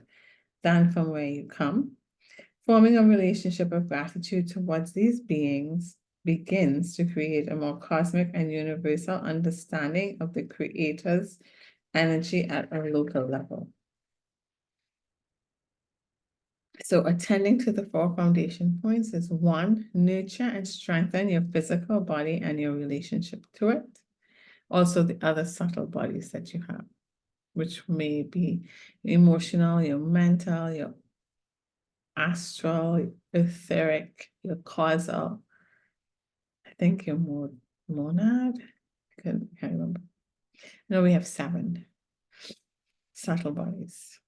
than from where you come. Forming a relationship of gratitude towards these beings begins to create a more cosmic and universal understanding of the Creator's energy at a local level. So attending to the 4 foundation points is 1, nurture and strengthen your physical body and your relationship to it. Also the other subtle bodies that you have, which may be emotional, your mental, your astral, your etheric, your causal. I think your monad. Can't remember. No, we have 7 subtle bodies.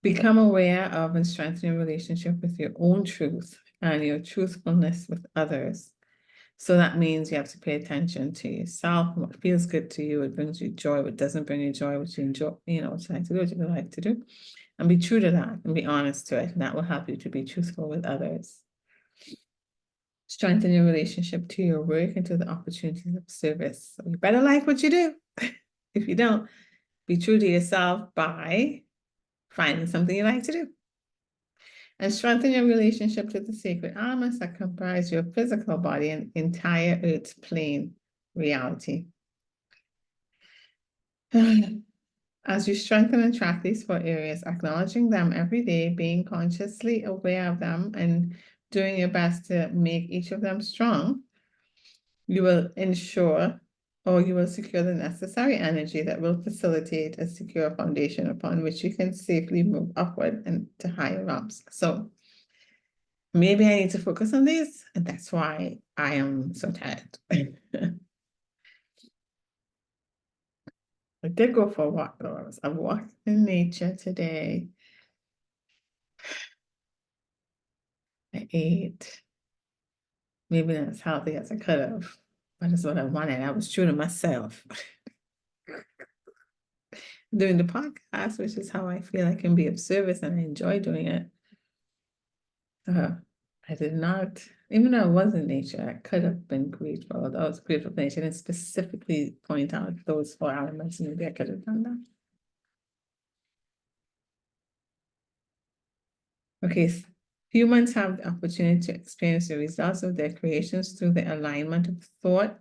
Become aware of and strengthen your relationship with your own truth and your truthfulness with others. So that means you have to pay attention to yourself, what feels good to you, what brings you joy, what doesn't bring you joy, what you enjoy, what you like to do, what you don't like to do. And be true to that and be honest to it. And that will help you to be truthful with others. Strengthen your relationship to your work and to the opportunities of service. So you better like what you do. If you don't, be true to yourself by finding something you like to do. And strengthen your relationship to the sacred elements that comprise your physical body and entire Earth's plane reality. As you strengthen and track these 4 areas, acknowledging them every day, being consciously aware of them, and doing your best to make each of them strong, you will ensure or you will secure the necessary energy that will facilitate a secure foundation upon which you can safely move upward and to higher realms. So maybe I need to focus on these, and that's why I am so tired. I did go for a walk though. I walked in nature today. I ate. Maybe not as healthy as I could have, but it's what I wanted. I was true to myself. Doing the podcast, which is how I feel I can be of service, and I enjoy doing it. I did not, even though I was in nature, I could have been grateful. I was grateful for nature and specifically point out those 4 elements. Maybe I could have done that. Okay, humans have the opportunity to experience the results of their creations through the alignment of thought,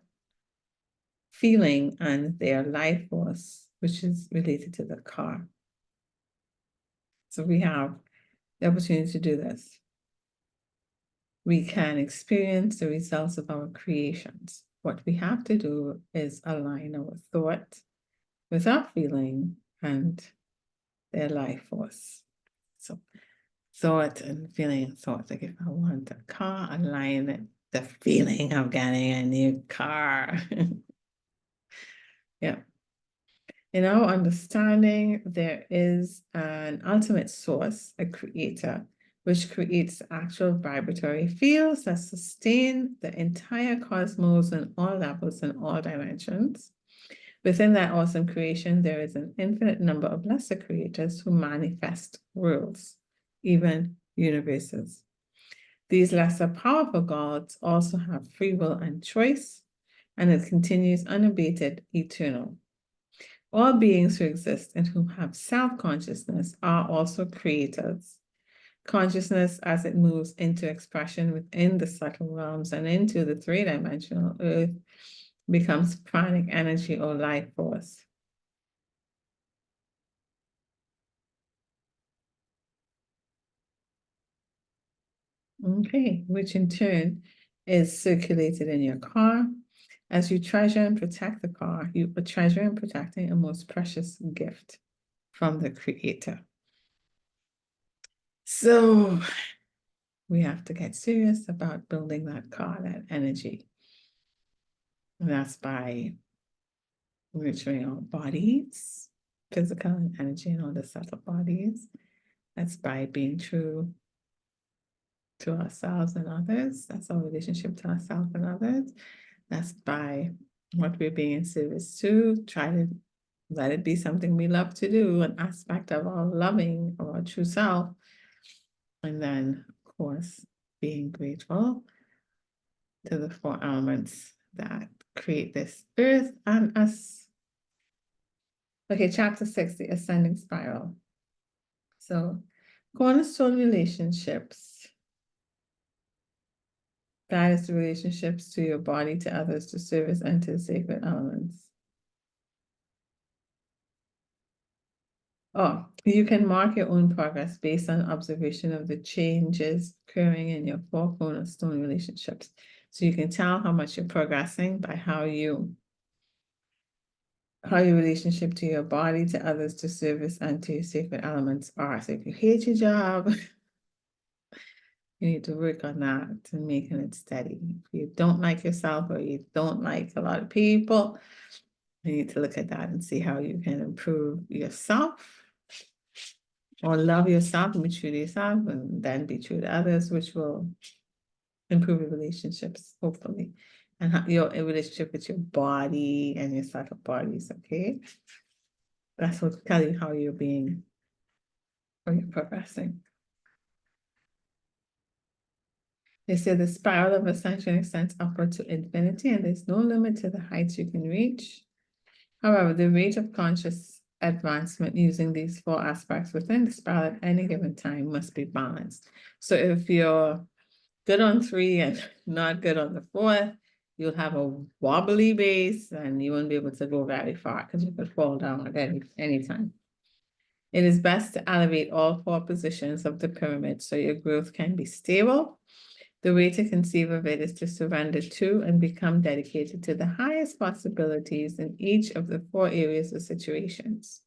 feeling, and their life force, which is related to the car. So we have the opportunity to do this. We can experience the results of our creations. What we have to do is align our thought with our feeling and their life force. So thought and feeling and thought. Like if I want a car, align it, the feeling of getting a new car. Yeah. In our understanding, there is an ultimate source, a creator, which creates actual vibratory fields that sustain the entire cosmos in all levels and all dimensions. Within that awesome creation, there is an infinite number of lesser creators who manifest worlds, even universes. These lesser powerful gods also have free will and choice, and it continues unabated, eternal. All beings who exist and who have self-consciousness are also creators. Consciousness, as it moves into expression within the subtle realms and into the 3-dimensional earth, becomes pranic energy or life force. Okay, which in turn is circulated in your car. As you treasure and protect the car, you are treasuring and protecting a most precious gift from the Creator. So we have to get serious about building that car, that energy. And that's by nurturing our bodies, physical and energy and all the subtle bodies. That's by being true to ourselves and others. That's our relationship to ourselves and others. That's by what we're being in service to. Try to let it be something we love to do, an aspect of our loving, of our true self. And then, of course, being grateful to the four elements that create this earth and us. Okay, chapter 6, the ascending spiral. So, cornerstone relationships. That is the relationships to your body, to others, to service, and to the sacred elements. Oh, you can mark your own progress based on observation of the changes occurring in your four cornerstone relationships. So you can tell how much you're progressing by how your relationship to your body, to others, to service, and to your sacred elements are. So if you hate your job, you need to work on that and making it steady. If you don't like yourself or you don't like a lot of people, you need to look at that and see how you can improve yourself or love yourself and be true to yourself and then be true to others, which will improve your relationships, hopefully, and your relationship with your body and your subtle bodies, okay? That's what tell you how you're being, or you're progressing. They say the spiral of ascension extends upward to infinity, and there's no limit to the heights you can reach. However, the rate of conscious advancement using these four aspects within the spiral at any given time must be balanced. So if you're good on 3 and not good on the 4th, you'll have a wobbly base and you won't be able to go very far because you could fall down at any time. It is best to elevate all 4 positions of the pyramid so your growth can be stable. The way to conceive of it is to surrender to and become dedicated to the highest possibilities in each of the 4 areas or situations.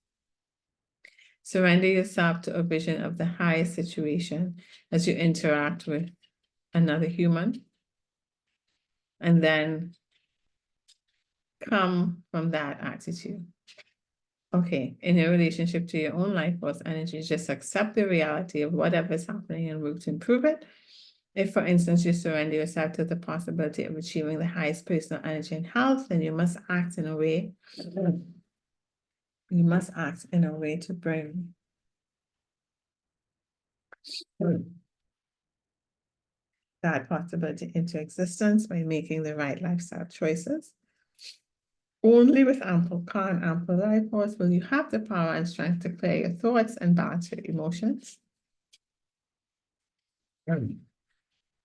Surrender yourself to a vision of the highest situation as you interact with another human, and then come from that attitude. Okay, in your relationship to your own life force energy, just accept the reality of whatever is happening and work to improve it. If, for instance, you surrender yourself to the possibility of achieving the highest personal energy and health, then you must act in a way, to bring that possibility into existence by making the right lifestyle choices. Only with ample calm, ample life force will you have the power and strength to clear your thoughts and balance your emotions.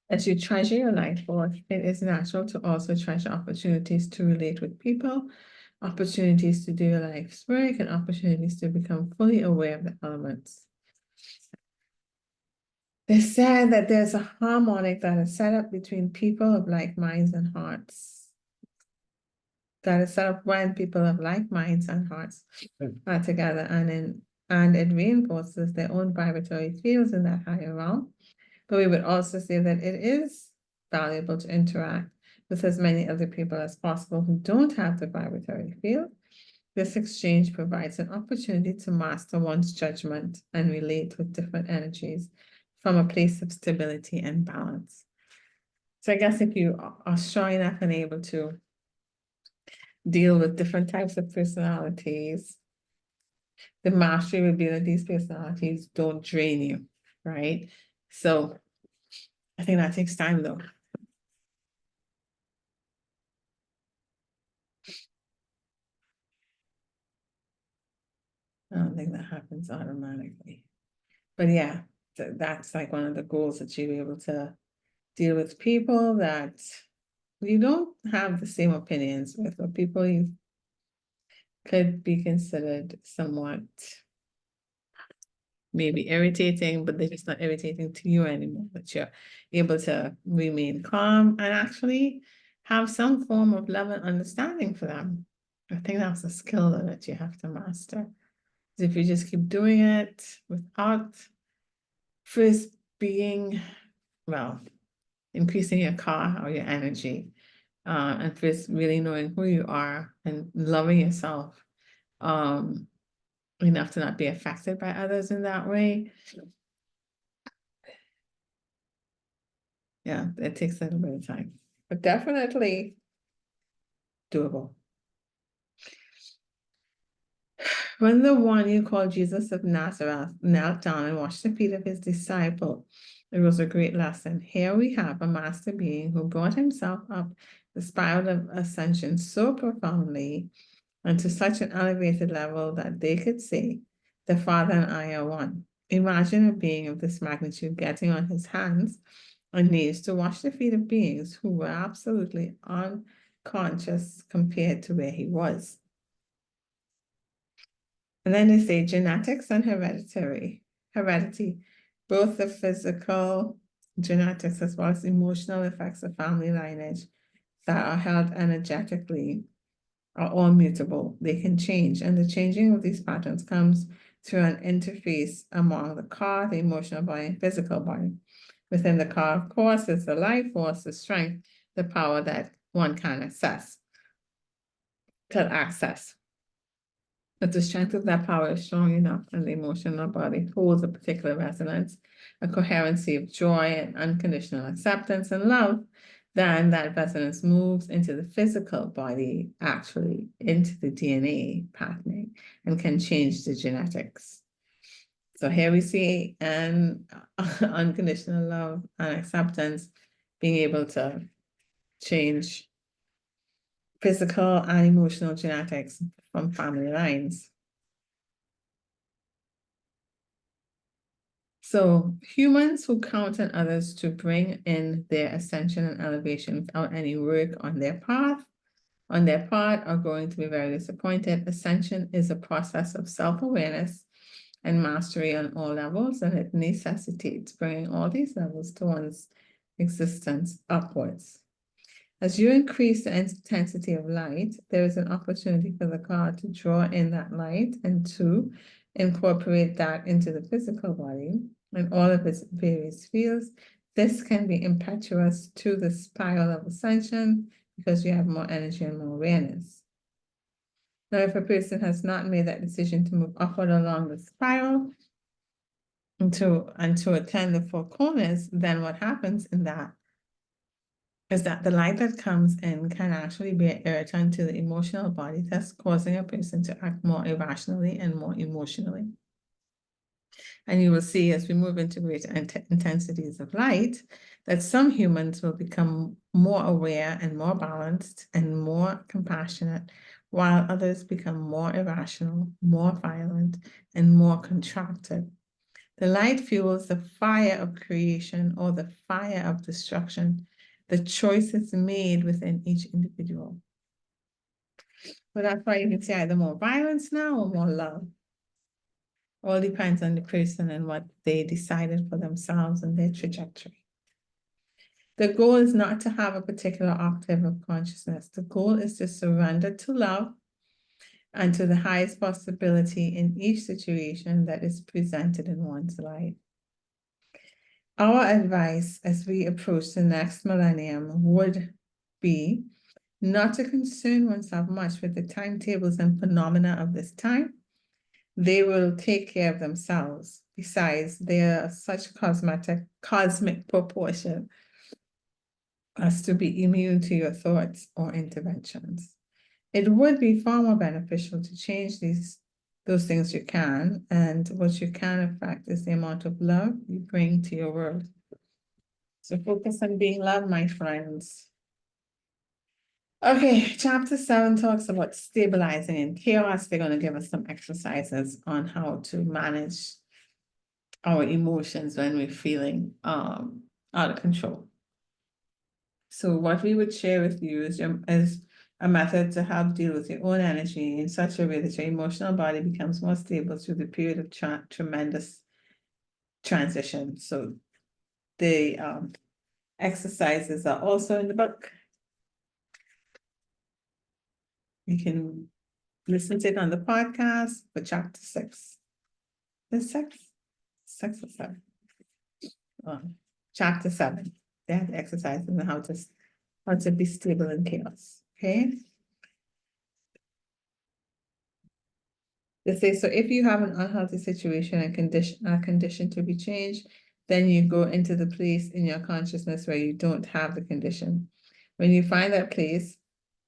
As you treasure your life force, it is natural to also treasure opportunities to relate with people, opportunities to do your life's work, and opportunities to become fully aware of the elements. They said that there's a harmonic that is set up between people of like minds and hearts. That is set up when people of like minds and hearts are together, and it reinforces their own vibratory fields in that higher realm. But we would also say that it is valuable to interact with as many other people as possible who don't have the vibratory field. This exchange provides an opportunity to master one's judgment and relate with different energies from a place of stability and balance. So I guess if you are strong enough and able to deal with different types of personalities, the mastery would be that these personalities don't drain you, right? So I think that takes time though. I don't think that happens automatically. But yeah, that's like one of the goals, that you're able to deal with people that you don't have the same opinions with, or people you could be considered somewhat maybe irritating, but they're just not irritating to you anymore, that you're able to remain calm and actually have some form of love and understanding for them. I think that's a skill that you have to master. If you just keep doing it without first being, well, increasing your car or your energy, and first really knowing who you are and loving yourself enough to not be affected by others in that way. Yeah, it takes a little bit of time, but definitely doable. When the one you call Jesus of Nazareth knelt down and washed the feet of his disciple, it was a great lesson. Here we have a master being who brought himself up the spiral of ascension so profoundly and to such an elevated level that they could say, the Father and I are one. Imagine a being of this magnitude getting on his hands and knees to wash the feet of beings who were absolutely unconscious compared to where he was. And then they say genetics and heredity, both the physical genetics as well as emotional effects of family lineage that are held energetically are all mutable. They can change, and the changing of these patterns comes through an interface among the car, the emotional body, and physical body. Within the car, of course, is the life force, the strength, the power that one can access. But the strength of that power is strong enough and the emotional body holds a particular resonance, a coherency of joy and unconditional acceptance and love, then that resonance moves into the physical body, actually into the DNA patterning, and can change the genetics. So here we see an unconditional love and acceptance being able to change physical and emotional genetics from family lines. So humans who count on others to bring in their ascension and elevation without any work on their part, are going to be very disappointed. Ascension is a process of self-awareness and mastery on all levels, and it necessitates bringing all these levels to one's existence upwards. As you increase the intensity of light, there is an opportunity for the card to draw in that light and to incorporate that into the physical body and all of its various fields. This can be impetuous to the spiral of ascension because you have more energy and more awareness. Now, if a person has not made that decision to move upward along the spiral and to attend the four corners, then what happens in that is that the light that comes in can actually be an irritant to the emotional body, thus causing a person to act more irrationally and more emotionally. And you will see as we move into greater intensities of light, that some humans will become more aware and more balanced and more compassionate, while others become more irrational, more violent, and more contracted. The light fuels the fire of creation or the fire of destruction. The choice is made within each individual. But that's why you can see either more violence now or more love. All depends on the person and what they decided for themselves and their trajectory. The goal is not to have a particular octave of consciousness. The goal is to surrender to love and to the highest possibility in each situation that is presented in one's life. Our advice as we approach the next millennium would be not to concern oneself much with the timetables and phenomena of this time. They will take care of themselves. Besides, they are such cosmic proportion as to be immune to your thoughts or interventions. It would be far more beneficial to change those things you can, and what you can affect is the amount of love you bring to your world. So focus on being loved, my friends. Okay, chapter 7 talks about stabilizing in chaos. They're going to give us some exercises on how to manage our emotions when we're feeling out of control. So what we would share with you is a method to help deal with your own energy in such a way that your emotional body becomes more stable through the period of tremendous transition. So the exercises are also in the book. You can listen to it on the podcast for chapter 6. Is 6? 6 or 7? Chapter 7. They have the exercises on how to be stable in chaos. Okay. They say, so if you have an unhealthy situation and condition to be changed, then you go into the place in your consciousness where you don't have the condition. When you find that place,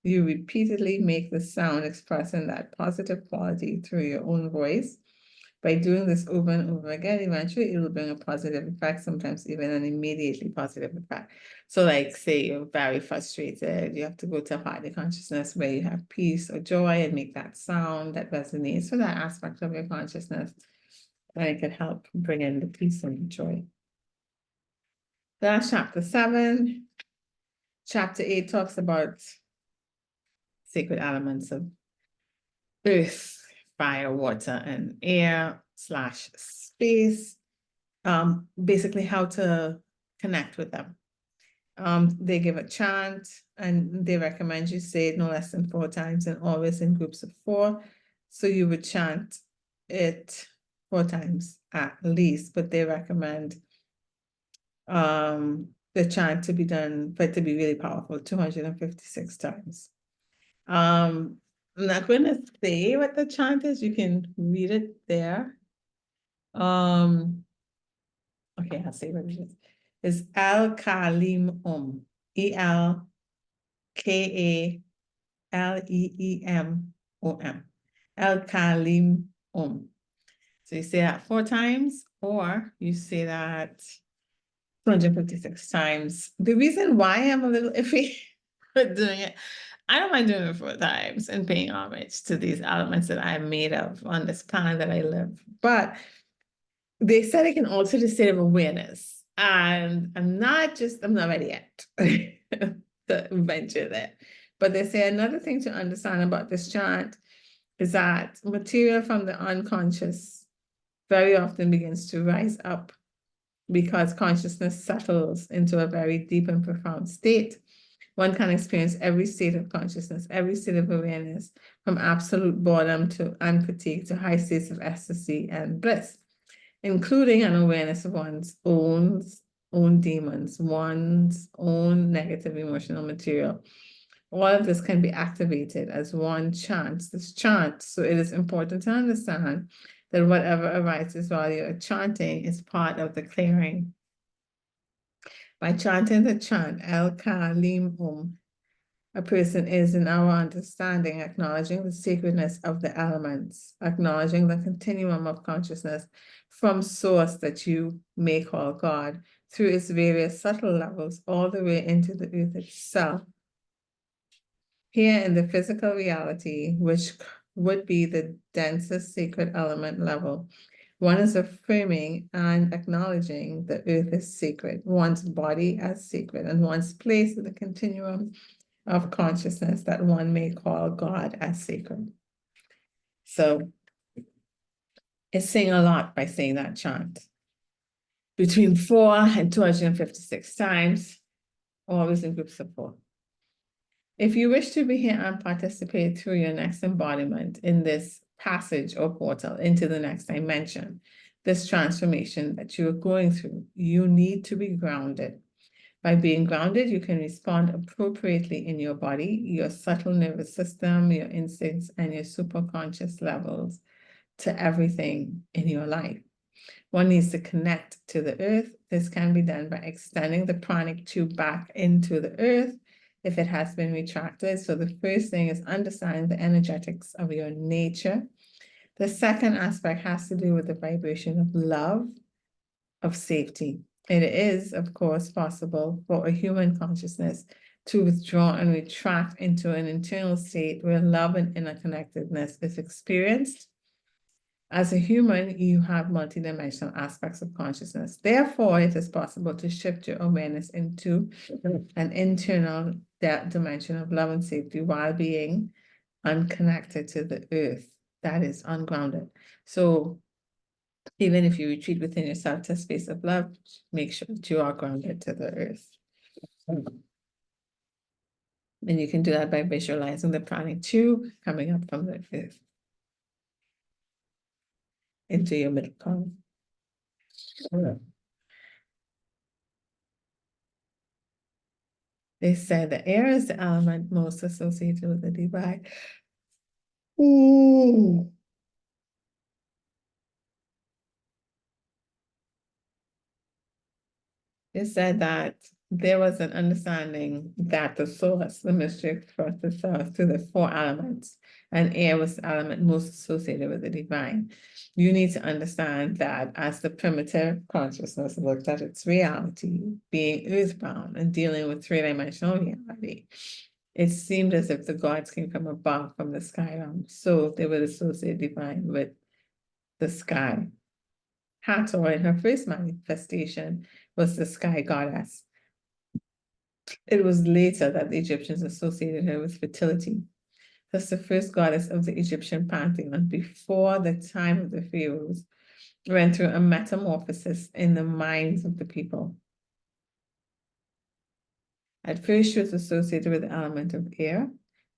You repeatedly make the sound expressing that positive quality through your own voice. By doing this over and over again, eventually it will bring a positive effect, sometimes even an immediately positive effect. So like say you're very frustrated, you have to go to a part of consciousness where you have peace or joy and make that sound that resonates for that aspect of your consciousness. And it can help bring in the peace and the joy. That's chapter 7. Chapter 8 talks about sacred elements of earth, fire, water, and air / space. Basically how to connect with them. They give a chant and they recommend you say it no less than 4 times and always in groups of 4. So you would chant it 4 times at least, but they recommend the chant to be done, but to be really powerful, 256 times. I'm not going to say what the chant is. You can read it there. Okay, I'll say what it is. It's Al Kalim ELKALEEMOM. Al Kalim So you say that 4 times, or you say that 256 times. The reason why I'm a little iffy with doing it, I don't mind doing it 4 times and paying homage to these elements that I'm made of on this planet that I live. But they said it can alter the state of awareness. And I'm not ready yet to venture there. But they say another thing to understand about this chant is that material from the unconscious very often begins to rise up because consciousness settles into a very deep and profound state. One can experience every state of consciousness, every state of awareness, from absolute boredom and fatigue to high states of ecstasy and bliss, including an awareness of one's own demons, one's own negative emotional material. All of this can be activated as one chants this chant. So it is important to understand that whatever arises while you're chanting is part of the clearing. By chanting the chant, El Kalim a person is, in our understanding, acknowledging the sacredness of the elements, acknowledging the continuum of consciousness from source that you may call God, through its various subtle levels, all the way into the earth itself. Here in the physical reality, which would be the densest sacred element level, one is affirming and acknowledging the earth is sacred, one's body as sacred, and one's place in the continuum of consciousness that one may call God as sacred. So it's saying a lot by saying that chant. Between 4 and 256 times, always in groups of 4. If you wish to be here and participate through your next embodiment in this passage or portal into the next dimension, this transformation that you are going through, you need to be grounded. By being grounded, you can respond appropriately in your body, your subtle nervous system, your instincts, and your superconscious levels to everything in your life. One needs to connect to the earth. This can be done by extending the pranic tube back into the earth if it has been retracted. So the first thing is understanding the energetics of your nature. The second aspect has to do with the vibration of love, of safety. It is, of course, possible for a human consciousness to withdraw and retract into an internal state where love and interconnectedness is experienced. As a human, you have multidimensional aspects of consciousness. Therefore, it is possible to shift your awareness into an internal dimension of love and safety while being unconnected to the earth, that is ungrounded. So even if you retreat within yourself to a space of love, make sure that you are grounded to the earth. And you can do that by visualizing the pranic tube coming up from the earth into your middle column. They said the air is the element most associated with the divine. Ooh. They said that there was an understanding that the source, the mystery expressed itself through the four elements, and air was the element most associated with the divine. You need to understand that as the primitive consciousness looked at its reality, being earthbound and dealing with three-dimensional reality, it seemed as if the gods came from above, from the sky realm. So they would associate divine with the sky. Hathor, in her first manifestation, was the sky goddess. It was later that the Egyptians associated her with fertility. Thus, the first goddess of the Egyptian pantheon, before the time of the pharaohs, went through a metamorphosis in the minds of the people. At first, she was associated with the element of air,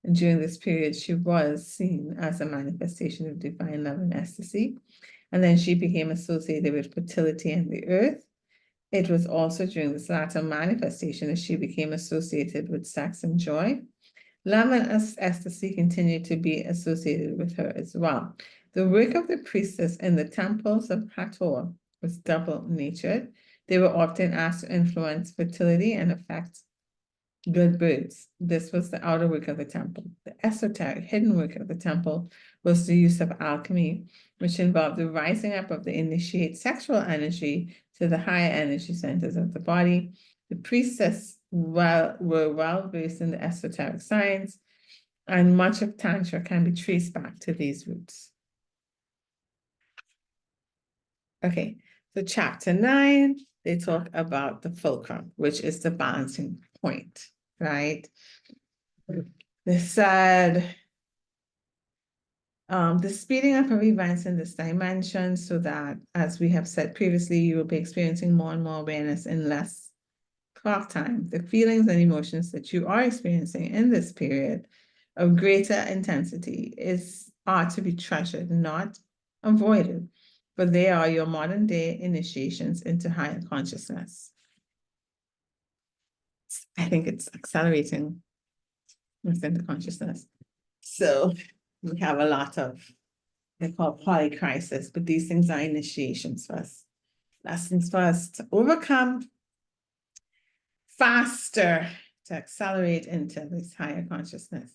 and during this period, she was seen as a manifestation of divine love and ecstasy. And then she became associated with fertility and the earth. It was also during this latter manifestation that she became associated with sex and joy. Love and ecstasy continued to be associated with her as well. The work of the priestess in the temples of Hathor was double-natured. They were often asked to influence fertility and affect good birds. This was the outer work of the temple. The esoteric, hidden work of the temple was the use of alchemy, which involved the rising up of the initiate sexual energy to the higher energy centers of the body. The priestess were well versed in the esoteric science, and much of Tantra can be traced back to these roots. Okay, so chapter 9, they talk about the fulcrum, which is the balancing point, right? They said the speeding up of events in this dimension so that, as we have said previously, you will be experiencing more and more awareness in less clock time. The feelings and emotions that you are experiencing in this period of greater intensity are to be treasured, not avoided, for they are your modern day initiations into higher consciousness. I think it's accelerating within the consciousness. So we have a lot of, they call polycrisis, but these things are initiations for us, lessons for us to overcome faster, to accelerate into this higher consciousness.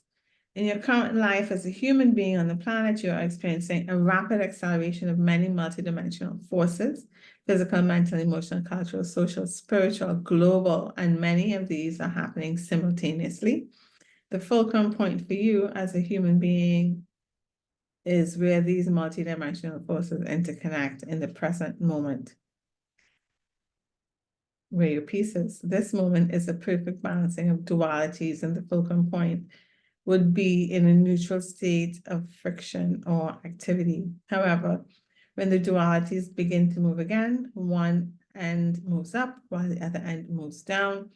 In your current life as a human being on the planet, you are experiencing a rapid acceleration of many multidimensional forces: physical, mental, emotional, cultural, social, spiritual, global, and many of these are happening simultaneously. The fulcrum point for you as a human being is where these multidimensional forces interconnect in the present moment, where your peace is. This moment is a perfect balancing of dualities, and the fulcrum point would be in a neutral state of friction or activity. However, when the dualities begin to move again, one end moves up while the other end moves down,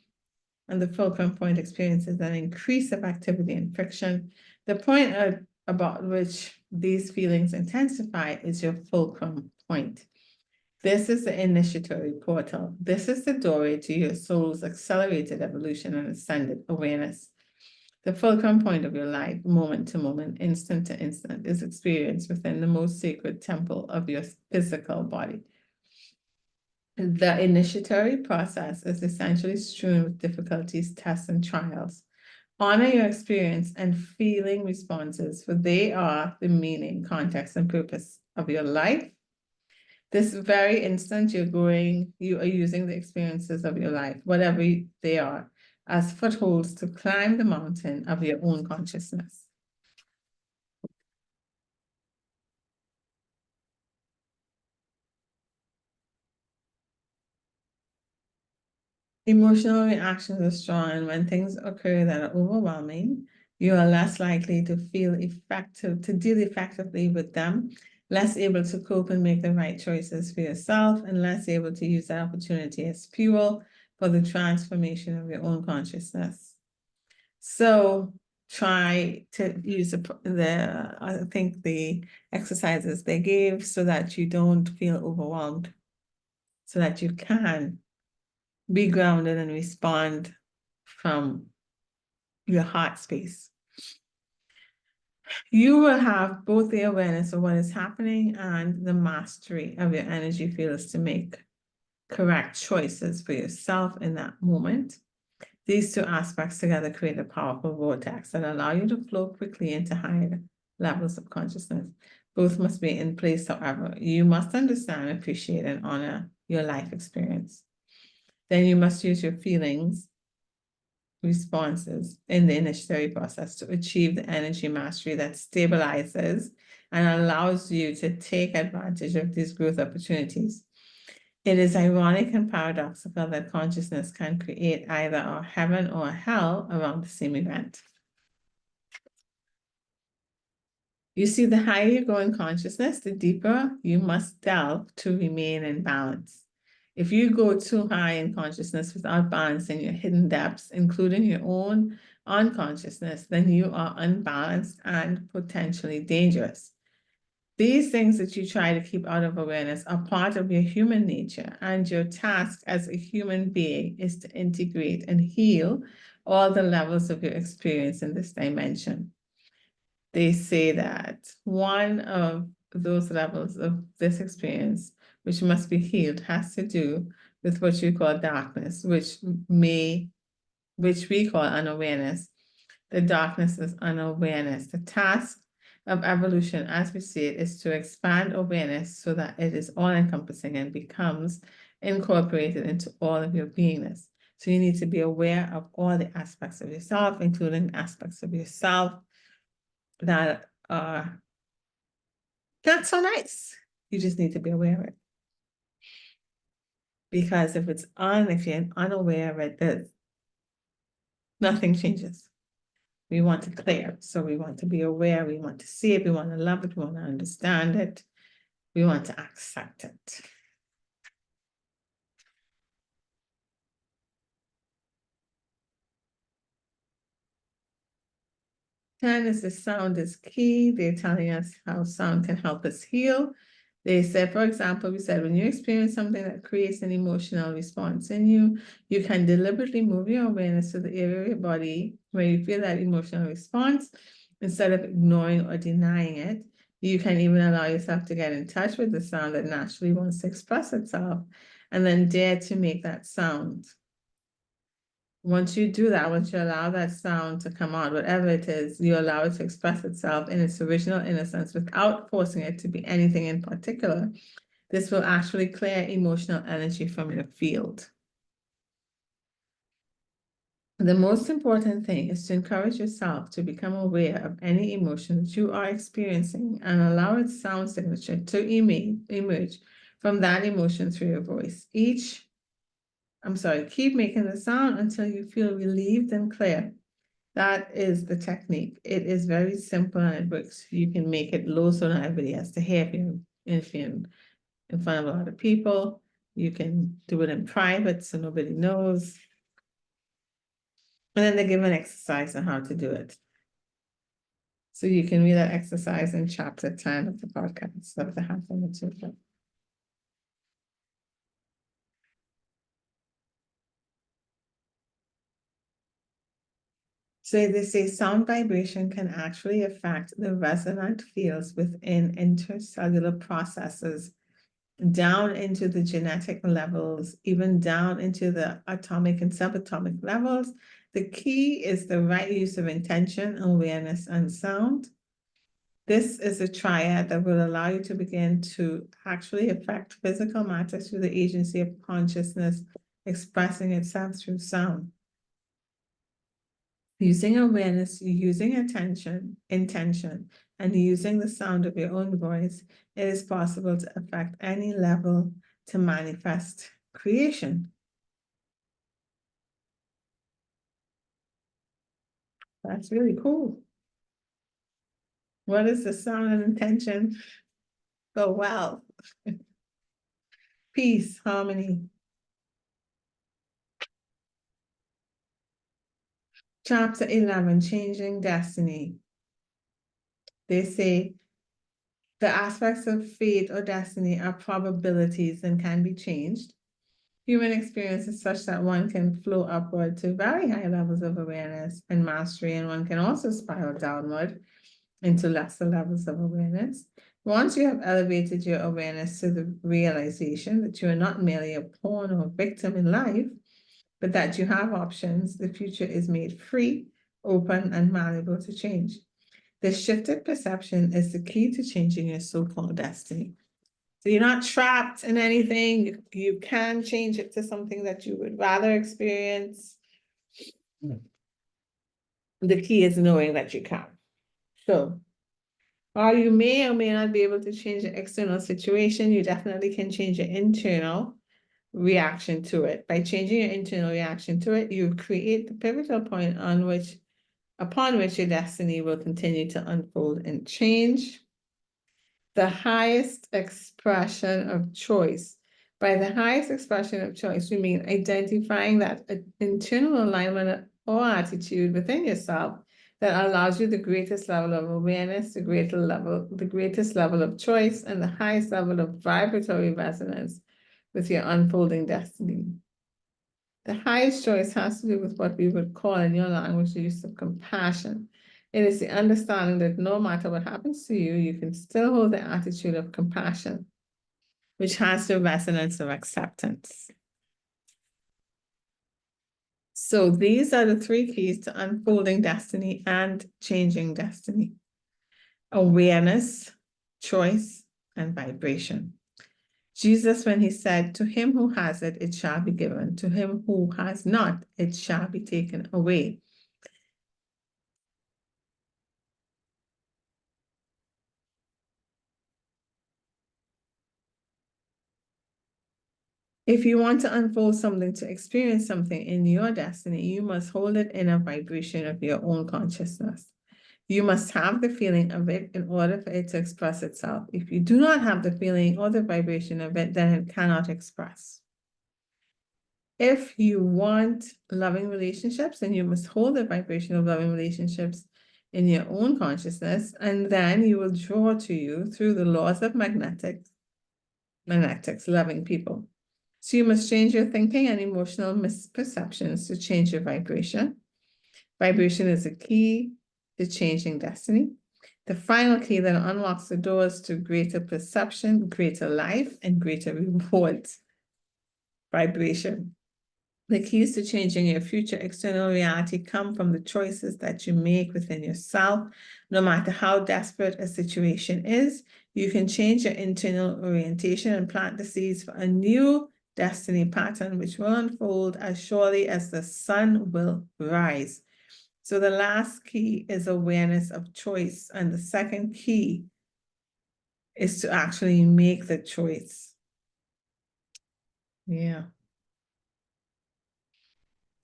and the fulcrum point experiences an increase of activity and friction. The point about which these feelings intensify is your fulcrum point. This is the initiatory portal. This is the doorway to your soul's accelerated evolution and ascended awareness. The fulcrum point of your life, moment to moment, instant to instant, is experienced within the most sacred temple of your physical body. The initiatory process is essentially strewn with difficulties, tests, and trials. Honor your experience and feeling responses, for they are the meaning, context, and purpose of your life. This very instant you are using the experiences of your life, whatever they are, as footholds to climb the mountain of your own consciousness. Emotional reactions are strong, and when things occur that are overwhelming, you are less likely to deal effectively with them, less able to cope and make the right choices for yourself, and less able to use that opportunity as fuel for the transformation of your own consciousness. So try to use I think the exercises they gave so that you don't feel overwhelmed, so that you can be grounded and respond from your heart space. You will have both the awareness of what is happening and the mastery of your energy fields to make correct choices for yourself in that moment. These two aspects together create a powerful vortex that allow you to flow quickly into higher levels of consciousness. Both must be in place, however. You must understand, appreciate, and honor your life experience. Then you must use your feelings, responses in the initiatory process to achieve the energy mastery that stabilizes and allows you to take advantage of these growth opportunities. It is ironic and paradoxical that consciousness can create either a heaven or a hell around the same event. You see, the higher you go in consciousness, the deeper you must delve to remain in balance. If you go too high in consciousness without balancing your hidden depths, including your own unconsciousness, then you are unbalanced and potentially dangerous. These things that you try to keep out of awareness are part of your human nature, and your task as a human being is to integrate and heal all the levels of your experience in this dimension. They say that one of those levels of this experience, which must be healed, has to do with what you call darkness, which we call unawareness. The darkness is unawareness. The task of evolution, as we see it, is to expand awareness so that it is all-encompassing and becomes incorporated into all of your beingness. So you need to be aware of all the aspects of yourself, including aspects of yourself that are not so nice. You just need to be aware of it. Because if you're unaware of it, nothing changes. We want to clear. So we want to be aware, we want to see it, we want to love it, we want to understand it, we want to accept it. 10 is the sound is key. They're telling us how sound can help us heal. They said, for example, we said, when you experience something that creates an emotional response in you, you can deliberately move your awareness to the area of your body where you feel that emotional response. Instead of ignoring or denying it, you can even allow yourself to get in touch with the sound that naturally wants to express itself, and then dare to make that sound. Once you do that, once you allow that sound to come out, whatever it is, you allow it to express itself in its original innocence without forcing it to be anything in particular. This will actually clear emotional energy from your field. The most important thing is to encourage yourself to become aware of any emotion that you are experiencing and allow its sound signature to emerge from that emotion through your voice. Keep making the sound until you feel relieved and clear. That is the technique. It is very simple and it works. You can make it low so not everybody has to hear if you're in front of a lot of people. You can do it in private so nobody knows. And then they give an exercise on how to do it. So you can read that exercise in chapter 10 of the podcast of the Hathor Material. So they say sound vibration can actually affect the resonant fields within intercellular processes down into the genetic levels, even down into the atomic and subatomic levels. The key is the right use of intention, awareness, and sound. This is a triad that will allow you to begin to actually affect physical matter through the agency of consciousness expressing itself through sound. Using awareness, using intention, and using the sound of your own voice, it is possible to affect any level to manifest creation. That's really cool. What is the sound and intention? Go well. Peace, harmony. Chapter 11, Changing Destiny. They say the aspects of fate or destiny are probabilities and can be changed. Human experience is such that one can flow upward to very high levels of awareness and mastery, and one can also spiral downward into lesser levels of awareness. Once you have elevated your awareness to the realization that you are not merely a pawn or a victim in life, but that you have options, the future is made free, open, and malleable to change. This shifted perception is the key to changing your so-called destiny. So you're not trapped in anything. You can change it to something that you would rather experience. The key is knowing that you can. So while you may or may not be able to change the external situation, you definitely can change your internal reaction to it. By changing your internal reaction to it, you create the pivotal point upon which your destiny will continue to unfold and change. The highest expression of choice. By the highest expression of choice, we mean identifying that internal alignment or attitude within yourself that allows you the greatest level of awareness, the greatest level of choice, and the highest level of vibratory resonance with your unfolding destiny. The highest choice has to do with what we would call in your language the use of compassion. It is the understanding that no matter what happens to you, you can still hold the attitude of compassion, which has the resonance of acceptance. So these are the three keys to unfolding destiny and changing destiny: awareness, choice, and vibration. Jesus, when he said, "To him who has it, it shall be given. To him who has not, it shall be taken away." If you want to unfold something, to experience something in your destiny, you must hold it in a vibration of your own consciousness. You must have the feeling of it in order for it to express itself. If you do not have the feeling or the vibration of it, then it cannot express. If you want loving relationships, then you must hold the vibration of loving relationships in your own consciousness, and then you will draw to you through the laws of magnetics, loving people. So you must change your thinking and emotional misperceptions to change your vibration. Vibration is a key to changing destiny. The final key that unlocks the doors to greater perception, greater life, and greater rewards. Vibration. The keys to changing your future external reality come from the choices that you make within yourself. No matter how desperate a situation is, you can change your internal orientation and plant the seeds for a new destiny pattern, which will unfold as surely as the sun will rise. So the last key is awareness of choice. And the second key is to actually make the choice. Yeah.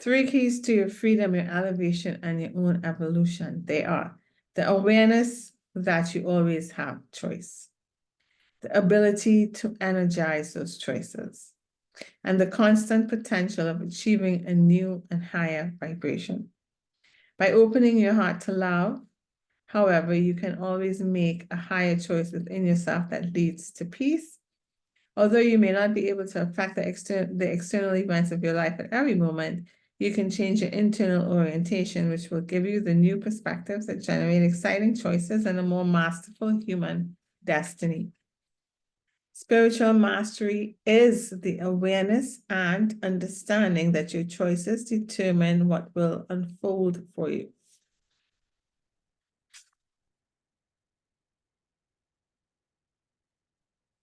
Three keys to your freedom, your elevation, and your own evolution. They are the awareness that you always have choice, the ability to energize those choices, and the constant potential of achieving a new and higher vibration. By opening your heart to love, however, you can always make a higher choice within yourself that leads to peace. Although you may not be able to affect the external events of your life at every moment, you can change your internal orientation, which will give you the new perspectives that generate exciting choices and a more masterful human destiny. Spiritual mastery is the awareness and understanding that your choices determine what will unfold for you.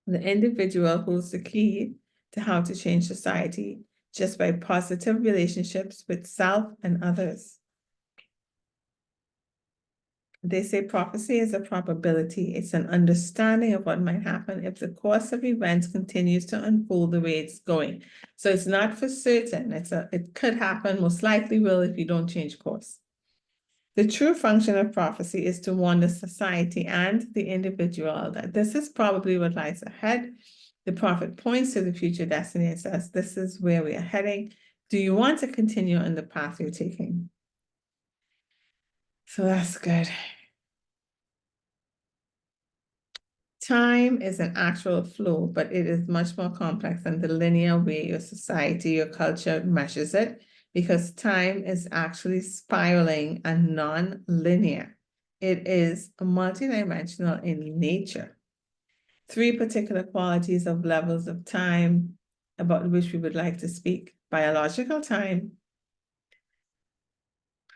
The individual holds the key to how to change society just by positive relationships with self and others. They say prophecy is a probability. It's an understanding of what might happen if the course of events continues to unfold the way it's going. So it's not for certain. It could happen, most likely will if you don't change course. The true function of prophecy is to warn the society and the individual that this is probably what lies ahead. The prophet points to the future destiny and says, this is where we are heading. Do you want to continue on the path you're taking? So that's good. Time is an actual flow, but it is much more complex than the linear way your society, your culture measures it, because time is actually spiraling and non-linear. it is multidimensional in nature. 3 particular qualities of levels of time about which we would like to speak. Biological time,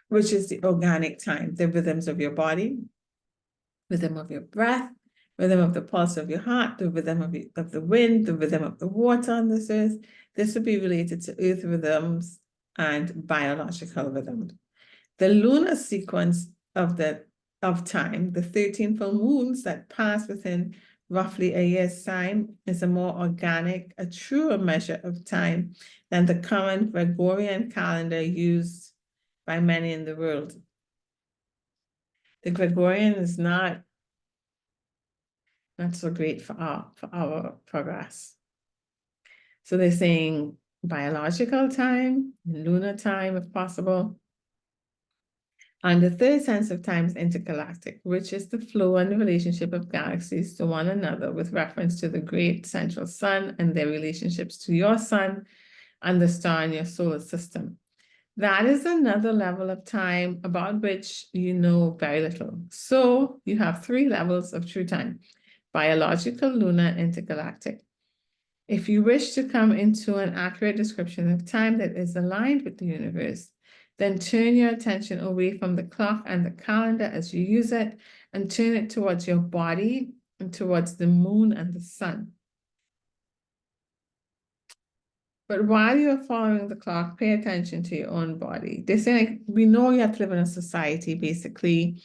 which is the organic time, the rhythms of your body, rhythm of your breath, rhythm of the pulse of your heart, the rhythm of the wind, the rhythm of the water on this earth. This would be related to earth rhythms and biological rhythms. The lunar sequence of time, the 13 full moons that pass within roughly a year's time, is a more organic, a truer measure of time than the current Gregorian calendar used by many in the world. The Gregorian is not so great for our progress. So they're saying biological time, lunar time if possible. And the third sense of time is intergalactic, which is the flow and the relationship of galaxies to one another with reference to the great central sun and their relationships to your sun and the star in your solar system. That is another level of time about which you know very little. So you have 3 levels of true time: biological, lunar, intergalactic. If you wish to come into an accurate description of time that is aligned with the universe, then turn your attention away from the clock and the calendar as you use it and turn it towards your body and towards the moon and the sun. But while you're following the clock, pay attention to your own body. They're saying, like, we know you have to live in a society, basically,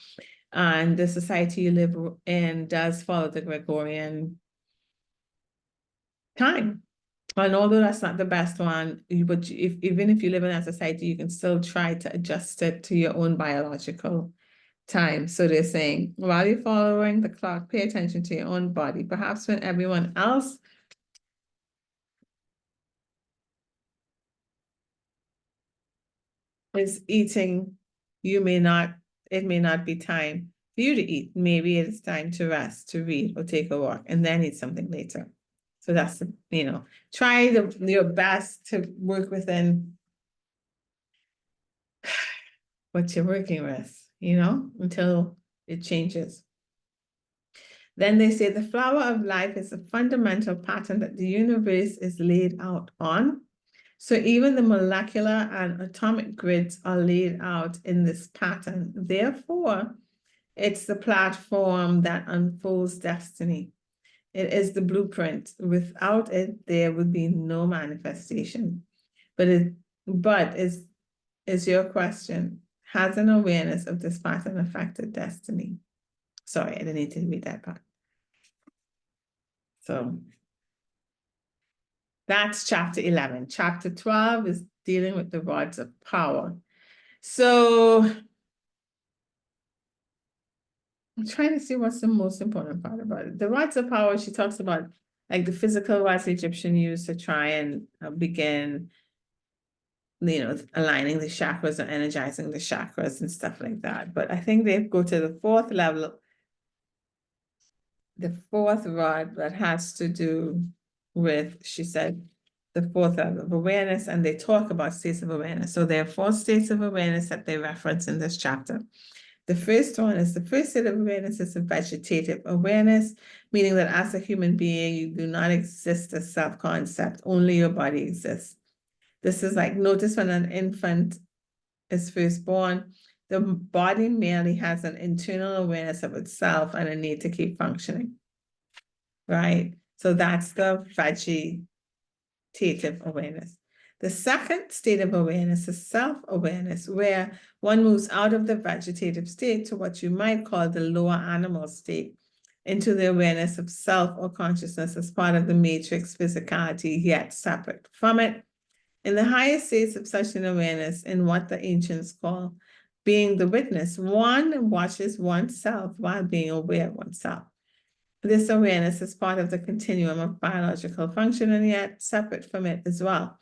and the society you live in does follow the Gregorian time. And although that's not the best one, but even if you live in that society, you can still try to adjust it to your own biological time. So they're saying, while you're following the clock, pay attention to your own body. Perhaps when everyone else is eating, it may not be time for you to eat. Maybe it's time to rest, to read, or take a walk, and then eat something later. So that's, try your best to work within what you're working with, until it changes. Then they say the flower of life is a fundamental pattern that the universe is laid out on. So even the molecular and atomic grids are laid out in this pattern. Therefore, it's the platform that unfolds destiny. It is the blueprint. Without it, there would be no manifestation. But is your question, has an awareness of this pattern affected destiny? Sorry, I didn't need to read that part. So that's chapter 11. Chapter 12 is dealing with the rods of power. So I'm trying to see what's the most important part about it. The rods of power, she talks about like the physical rods the Egyptian used to try and begin, aligning the chakras or energizing the chakras and stuff like that. But I think they go to the 4th level, the 4th rod that has to do with, she said, the 4th level of awareness, and they talk about states of awareness. So there are 4 states of awareness that they reference in this chapter. The first one is the first state of awareness is a vegetative awareness, meaning that as a human being, you do not exist as self-concept, only your body exists. This is like, notice when an infant is first born, the body merely has an internal awareness of itself and a need to keep functioning, right? So that's the vegetative awareness. The second state of awareness is self-awareness, where one moves out of the vegetative state to what you might call the lower animal state, into the awareness of self or consciousness as part of the matrix physicality, yet separate from it. In the highest states of such an awareness, in what the ancients call being the witness, one watches oneself while being aware of oneself. This awareness is part of the continuum of biological function and yet separate from it as well.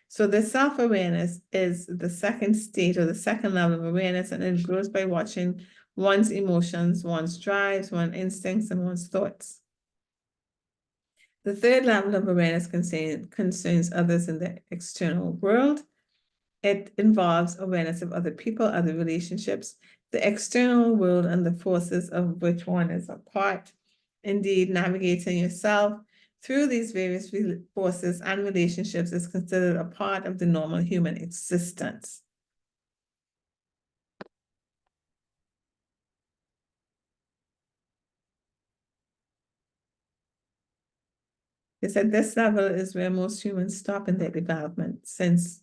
So the self-awareness is the second state or the second level of awareness, and it grows by watching one's emotions, one's drives, one's instincts, and one's thoughts. The third level of awareness concerns others in the external world. It involves awareness of other people, other relationships. the external world and the forces of which one is a part. Indeed, navigating yourself through these various forces and relationships is considered a part of the normal human existence. They said this level is where most humans stop in their development, since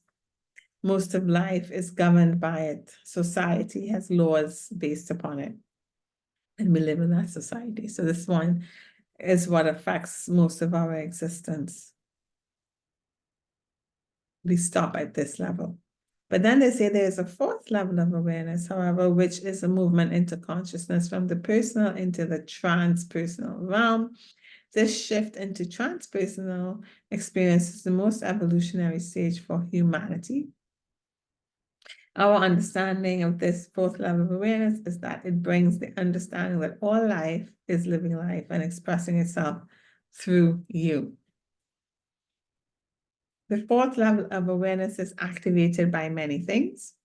most of life is governed by it. Society has laws based upon it, and we live in that society. So this one is what affects most of our existence. We stop at this level. But then they say there's a fourth level of awareness, however, which is a movement into consciousness from the personal into the transpersonal realm. This shift into transpersonal experience is the most evolutionary stage for humanity. Our understanding of this fourth level of awareness is that it brings the understanding that all life is living life and expressing itself through you. The fourth level of awareness is activated by many things.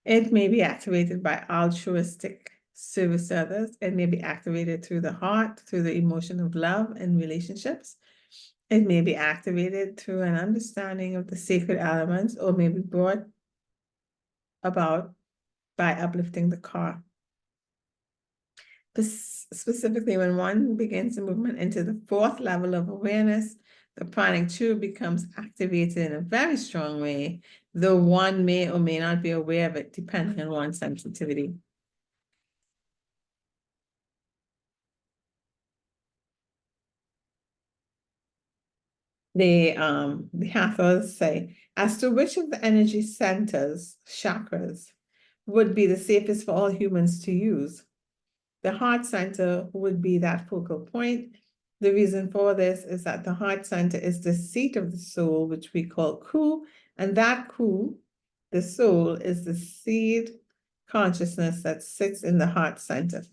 It may be activated by altruistic service to others. It may be activated through the heart, through the emotion of love and relationships. It may be activated through an understanding of the sacred elements, or may be brought about by uplifting the car. Specifically, when one begins the movement into the fourth level of awareness, the pranic tube becomes activated in a very strong way, though one may or may not be aware of it, depending on one's sensitivity. The Hathors say, as to which of the energy centers, chakras, would be the safest for all humans to use. The heart center would be that focal point. The reason for this is that the heart center is the seat of the soul, which we call Ku, and that Ku, the soul, is the seed consciousness that sits in the heart center.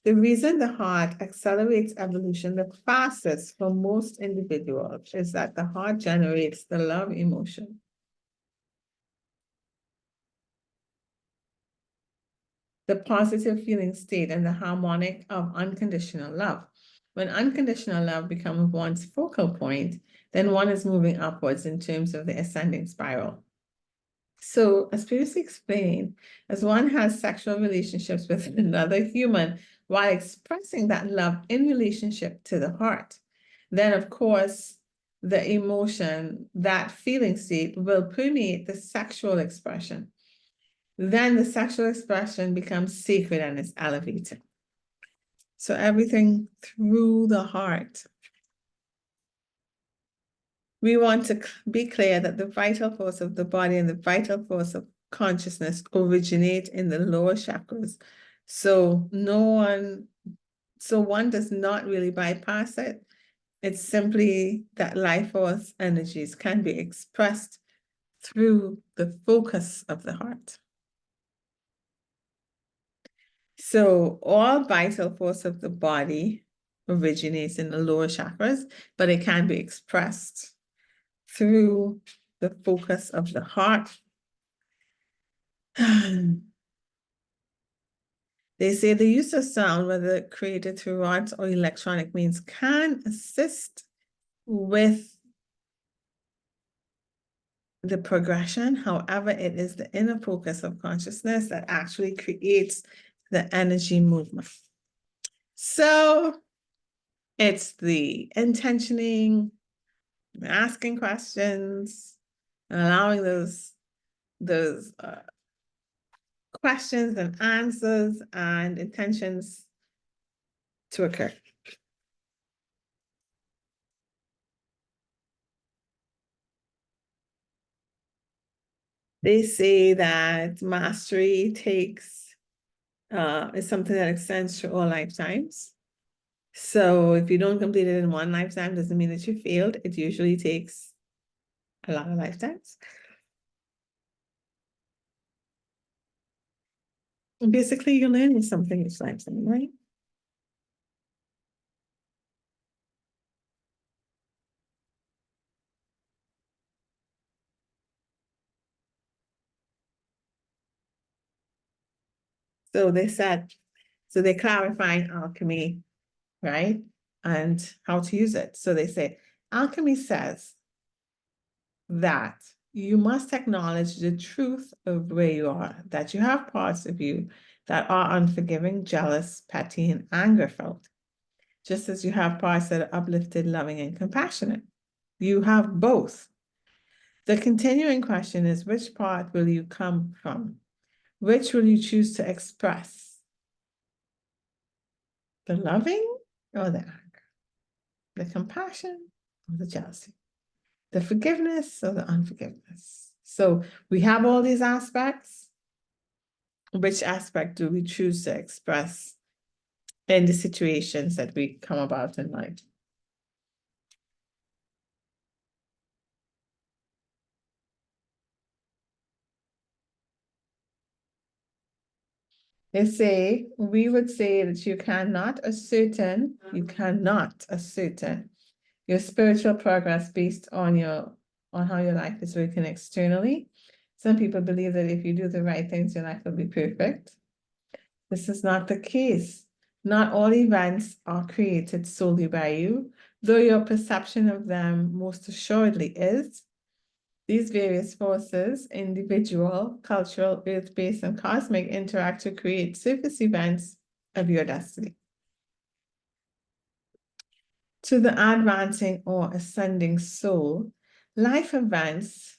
The reason the heart accelerates evolution the fastest for most individuals is that the heart generates the love emotion. The positive feeling state and the harmonic of unconditional love. When unconditional love becomes one's focal point, then one is moving upwards in terms of the ascending spiral. So, as previously explained, as one has sexual relationships with another human while expressing that love in relationship to the heart, then of course, the emotion, that feeling state will permeate the sexual expression. Then the sexual expression becomes sacred and is elevated. So everything through the heart. We want to be clear that the vital force of the body and the vital force of consciousness originate in the lower chakras. So one does not really bypass it. It's simply that life force energies can be expressed through the focus of the heart. So all vital force of the body originates in the lower chakras, but it can be expressed through the focus of the heart. They say the use of sound, whether created through arts or electronic means, can assist with the progression. However, it is the inner focus of consciousness that actually creates the energy movement. So it's the intentioning, asking questions, and allowing those questions and answers and intentions to occur. They say that mastery is something that extends to all lifetimes. So if you don't complete it in one lifetime, doesn't mean that you failed. It usually takes a lot of lifetimes. And basically, you're learning something each lifetime, right? So they said, so they're clarifying alchemy, right? And how to use it. So they say, alchemy says that you must acknowledge the truth of where you are, that you have parts of you that are unforgiving, jealous, petty, and anger-filled, just as you have parts that are uplifted, loving, and compassionate. You have both. The continuing question is, which part will you come from? Which will you choose to express? The loving or the anger? The compassion or the jealousy? The forgiveness or the unforgiveness? So we have all these aspects. Which aspect do we choose to express in the situations that we come about in life? They say, we would say that you cannot ascertain your spiritual progress based on how your life is working externally. Some people believe that if you do the right things, your life will be perfect. This is not the case. Not all events are created solely by you, though your perception of them most assuredly is. These various forces, individual, cultural, earth-based, and cosmic, interact to create surface events of your destiny. To the advancing or ascending soul, life events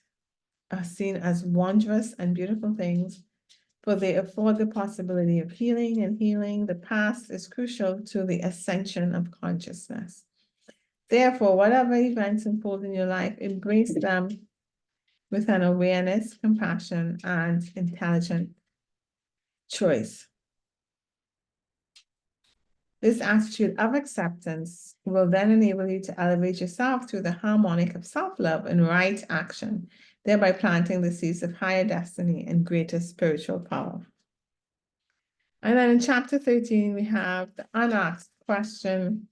are seen as wondrous and beautiful things, for they afford the possibility of healing, and healing the past is crucial to the ascension of consciousness. Therefore, whatever events unfold in your life, embrace them with an awareness, compassion, and intelligent choice. This attitude of acceptance will then enable you to elevate yourself through the harmonic of self-love and right action, thereby planting the seeds of higher destiny and greater spiritual power. And then in chapter 13, we have the unasked question.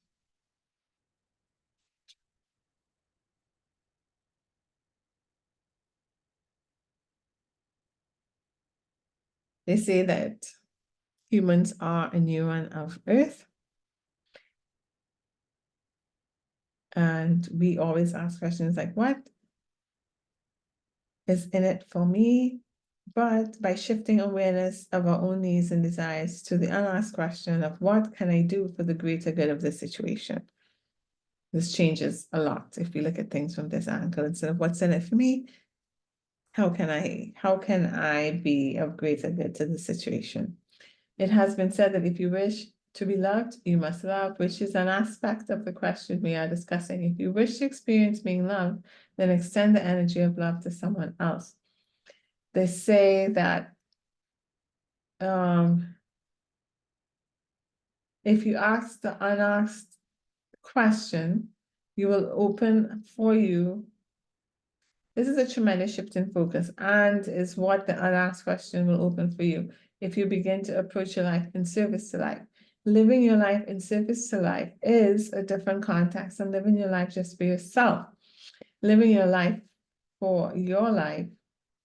They say that humans are a neuron of Earth. And we always ask questions like, what is in it for me? But by shifting awareness of our own needs and desires to the unasked question of what can I do for the greater good of this situation? This changes a lot if we look at things from this angle. Instead of what's in it for me, how can I be of greater good to the situation? It has been said that if you wish to be loved, you must love, which is an aspect of the question we are discussing. If you wish to experience being loved, then extend the energy of love to someone else. They say that if you ask the unasked question, you will open for you. This is a tremendous shift in focus, and is what the unasked question will open for you if you begin to approach your life in service to life. Living your life in service to life is a different context than living your life just for yourself. Living your life for your life,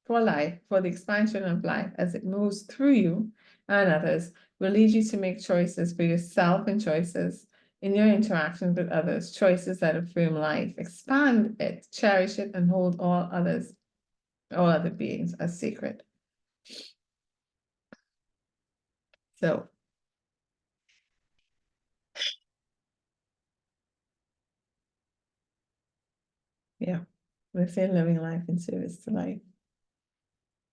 for the expansion of life as it moves through you and others, will lead you to make choices for yourself and choices in your interactions with others, choices that affirm life, expand it, cherish it, and hold all other beings as sacred. So, yeah, we're saying living life in service to life.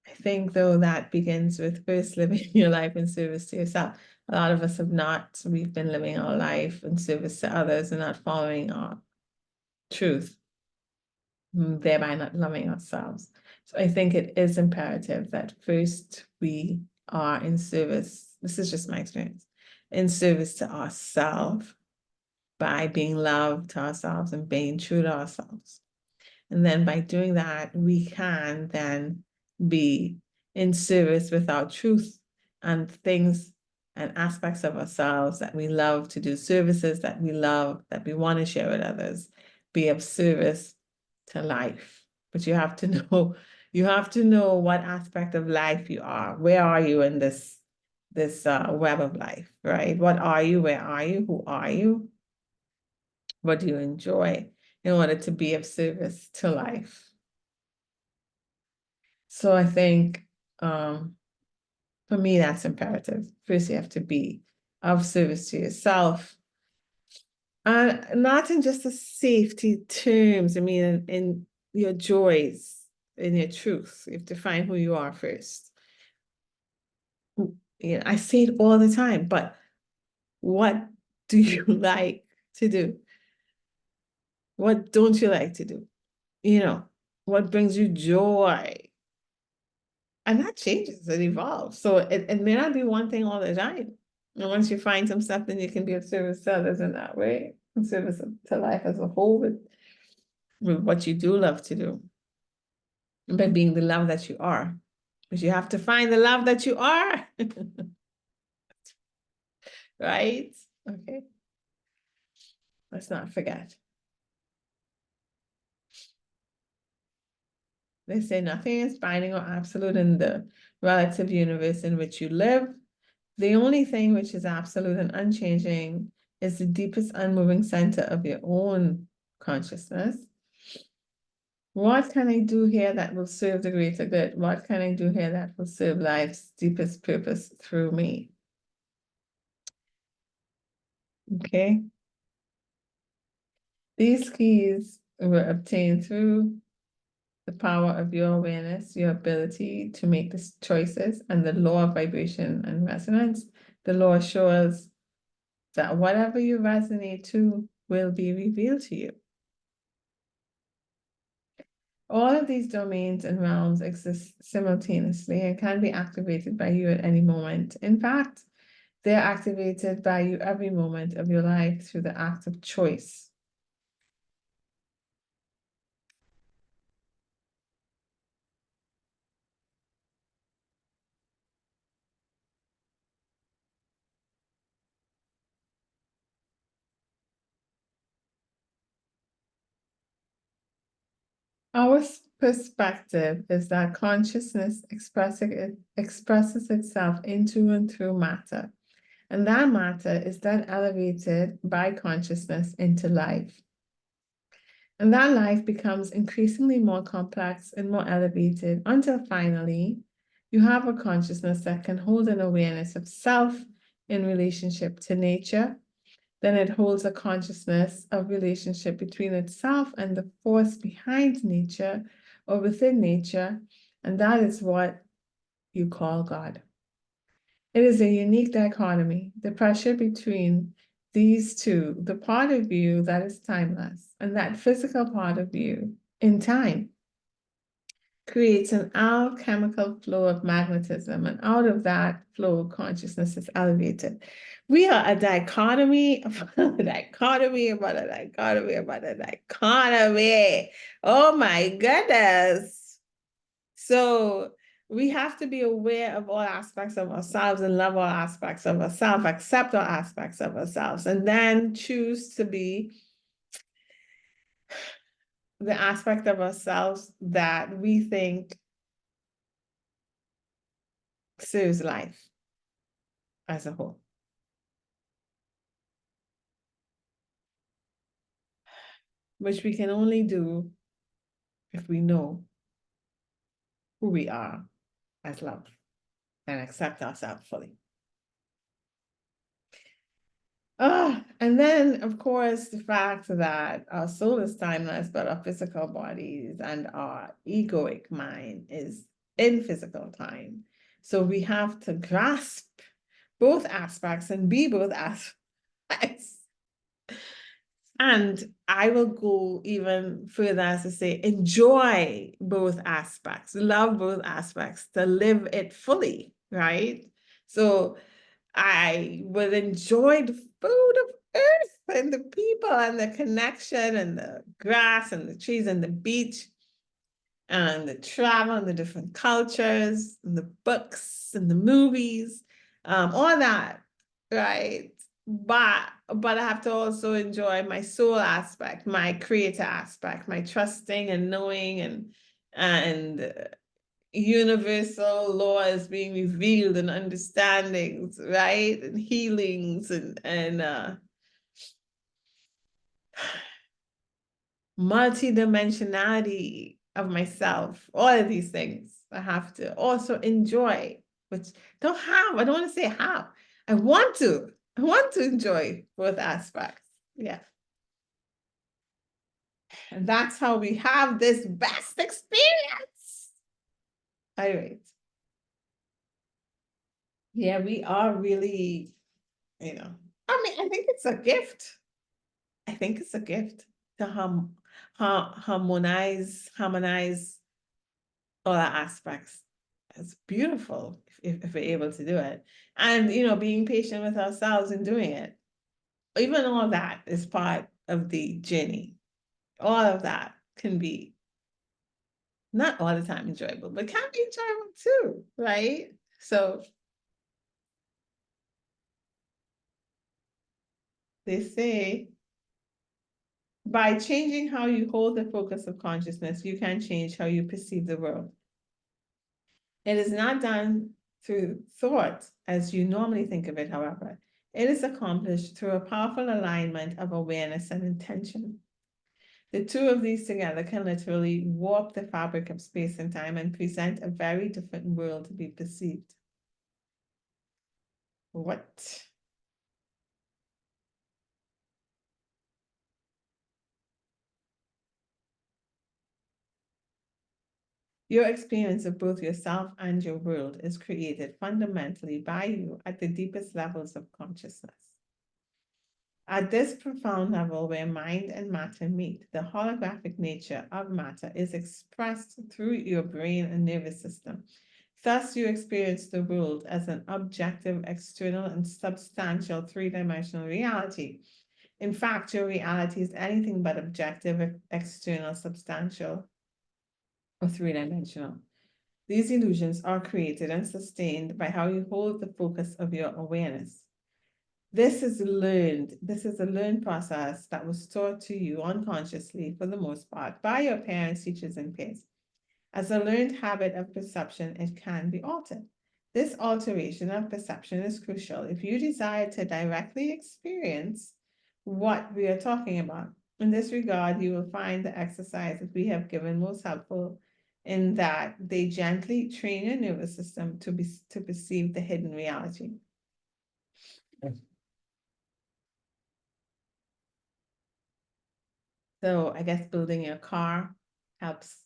I think, though, that begins with first living your life in service to yourself. A lot of us have not. We've been living our life in service to others and not following our truth, thereby not loving ourselves. So I think it is imperative that first we are in service. This is just my experience, in service to ourselves by being loved to ourselves and being true to ourselves. And then by doing that, we can then be in service with our truth and things and aspects of ourselves that we love to do, services that we love, that we want to share with others, be of service to life. But you have to know what aspect of life you are. Where are you in this this web of life, right? What are you? Where are you? Who are you? What do you enjoy in order to be of service to life? So I think for me, that's imperative. First, you have to be of service to yourself. Not in just the safety terms, I mean, in your joys, in your truth. You have to find who you are first. You know, I say it all the time, but what do you like to do? What don't you like to do? You know, what brings you joy? And that changes, it evolves. So it may not be one thing all the time. And once you find some stuff, then you can be of service to others in that way, of service to life as a whole with what you do love to do. By being the love that you are. Because you have to find the love that you are. Right? Okay. Let's not forget. They say nothing is binding or absolute in the relative universe in which you live. The only thing which is absolute and unchanging is the deepest unmoving center of your own consciousness. What can I do here that will serve the greater good? What can I do here that will serve life's deepest purpose through me? Okay. These keys were obtained through the power of your awareness, your ability to make these choices, and the law of vibration and resonance. The law assures that whatever you resonate to will be revealed to you. All of these domains and realms exist simultaneously and can be activated by you at any moment. In fact, they're activated by you every moment of your life through the act of choice. Our perspective is that consciousness expresses itself into and through matter, and that matter is then elevated by consciousness into life. And that life becomes increasingly more complex and more elevated until finally you have a consciousness that can hold an awareness of self in relationship to nature. Then it holds a consciousness of relationship between itself and the force behind nature or within nature, and that is what you call God. It is a unique dichotomy, the pressure between these two, the part of you that is timeless and that physical part of you in time, creates an alchemical flow of magnetism, and out of that flow, consciousness is elevated. We are a dichotomy about a dichotomy about a dichotomy about a dichotomy. Oh my goodness. So we have to be aware of all aspects of ourselves and love all aspects of ourselves, accept all aspects of ourselves, and then choose to be the aspect of ourselves that we think serves life as a whole. Which we can only do if we know who we are as love and accept ourselves fully. And then, of course, the fact that our soul is timeless, but our physical bodies and our egoic mind is in physical time. So we have to grasp both aspects and be both aspects. And I will go even further as to say, enjoy both aspects, love both aspects, to live it fully, right? So I would enjoy the food of earth and the people and the connection and the grass and the trees and the beach and the travel and the different cultures and the books and the movies, all that, right? But I have to also enjoy my soul aspect, my creator aspect, my trusting and knowing and universal laws being revealed and understandings, right? And healings and multi-dimensionality of myself, all of these things I have to also enjoy, which I don't want to say have. I want to enjoy both aspects. Yeah. And that's how we have this best experience. All right. Yeah, we are really, you know, I mean, I think it's a gift. I think it's a gift to harmonize all our aspects. It's beautiful if we're able to do it. And, being patient with ourselves in doing it. Even all that is part of the journey. All of that can be not all the time enjoyable, but can be enjoyable too, right? So they say by changing how you hold the focus of consciousness, you can change how you perceive the world. It is not done through thought as you normally think of it, however. It is accomplished through a powerful alignment of awareness and intention. The two of these together can literally warp the fabric of space and time and present a very different world to be perceived. What? Your experience of both yourself and your world is created fundamentally by you at the deepest levels of consciousness. At this profound level where mind and matter meet, the holographic nature of matter is expressed through your brain and nervous system. Thus, you experience the world as an objective, external, and substantial three-dimensional reality. In fact, your reality is anything but objective, external, substantial, or three-dimensional. These illusions are created and sustained by how you hold the focus of your awareness. This is a learned process that was taught to you unconsciously for the most part by your parents, teachers, and peers. As a learned habit of perception, it can be altered. This alteration of perception is crucial if you desire to directly experience what we are talking about. In this regard, you will find the exercise that we have given most helpful in that they gently train your nervous system to perceive the hidden reality. So I guess building your car helps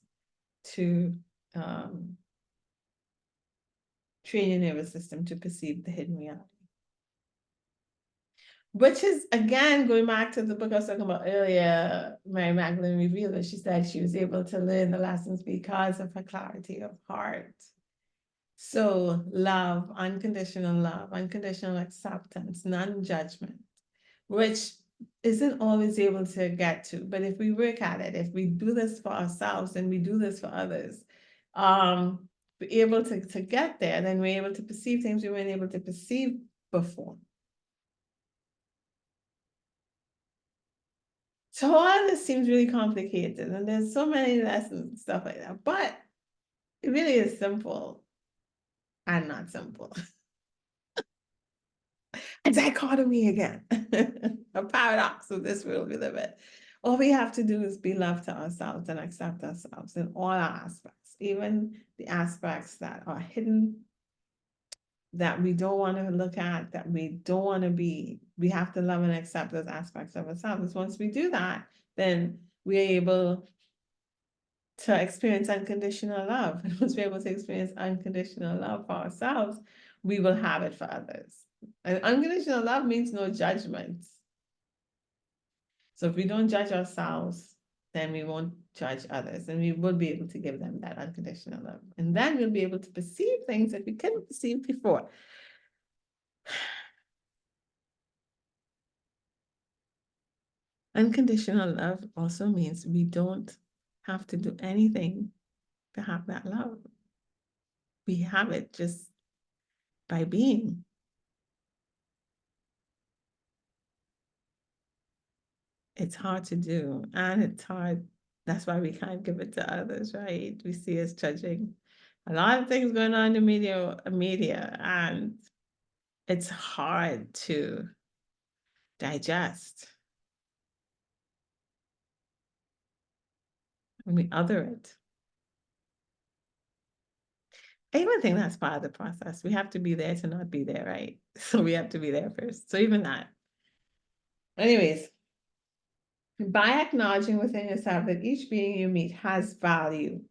to train your nervous system to perceive the hidden reality. Which is, again, going back to the book I was talking about earlier, Mary Magdalene Revealer, she said she was able to learn the lessons because of her clarity of heart. So love, unconditional acceptance, non-judgment, which isn't always able to get to, but if we work at it, if we do this for ourselves and we do this for others, we're able to get there, then we're able to perceive things we weren't able to perceive before. So all of this seems really complicated, and there's so many lessons and stuff like that, but it really is simple and not simple. A dichotomy again, a paradox of this world we live in. All we have to do is be love to ourselves and accept ourselves in all our aspects, even the aspects that are hidden, that we don't want to look at, that we don't want to be. We have to love and accept those aspects of ourselves. Once we do that, then we're able to experience unconditional love. And once we're able to experience unconditional love for ourselves, we will have it for others. And unconditional love means no judgment. So if we don't judge ourselves, then we won't judge others, and we will be able to give them that unconditional love. And then we'll be able to perceive things that we couldn't perceive before. Unconditional love also means we don't have to do anything to have that love. We have it just by being. It's hard to do, and it's hard. That's why we can't give it to others, right? We see us judging a lot of things going on in the media, and it's hard to digest. And we other it. I even think that's part of the process. We have to be there to not be there, right? So we have to be there first. So even that. Anyways, by acknowledging within yourself that each being you meet has value,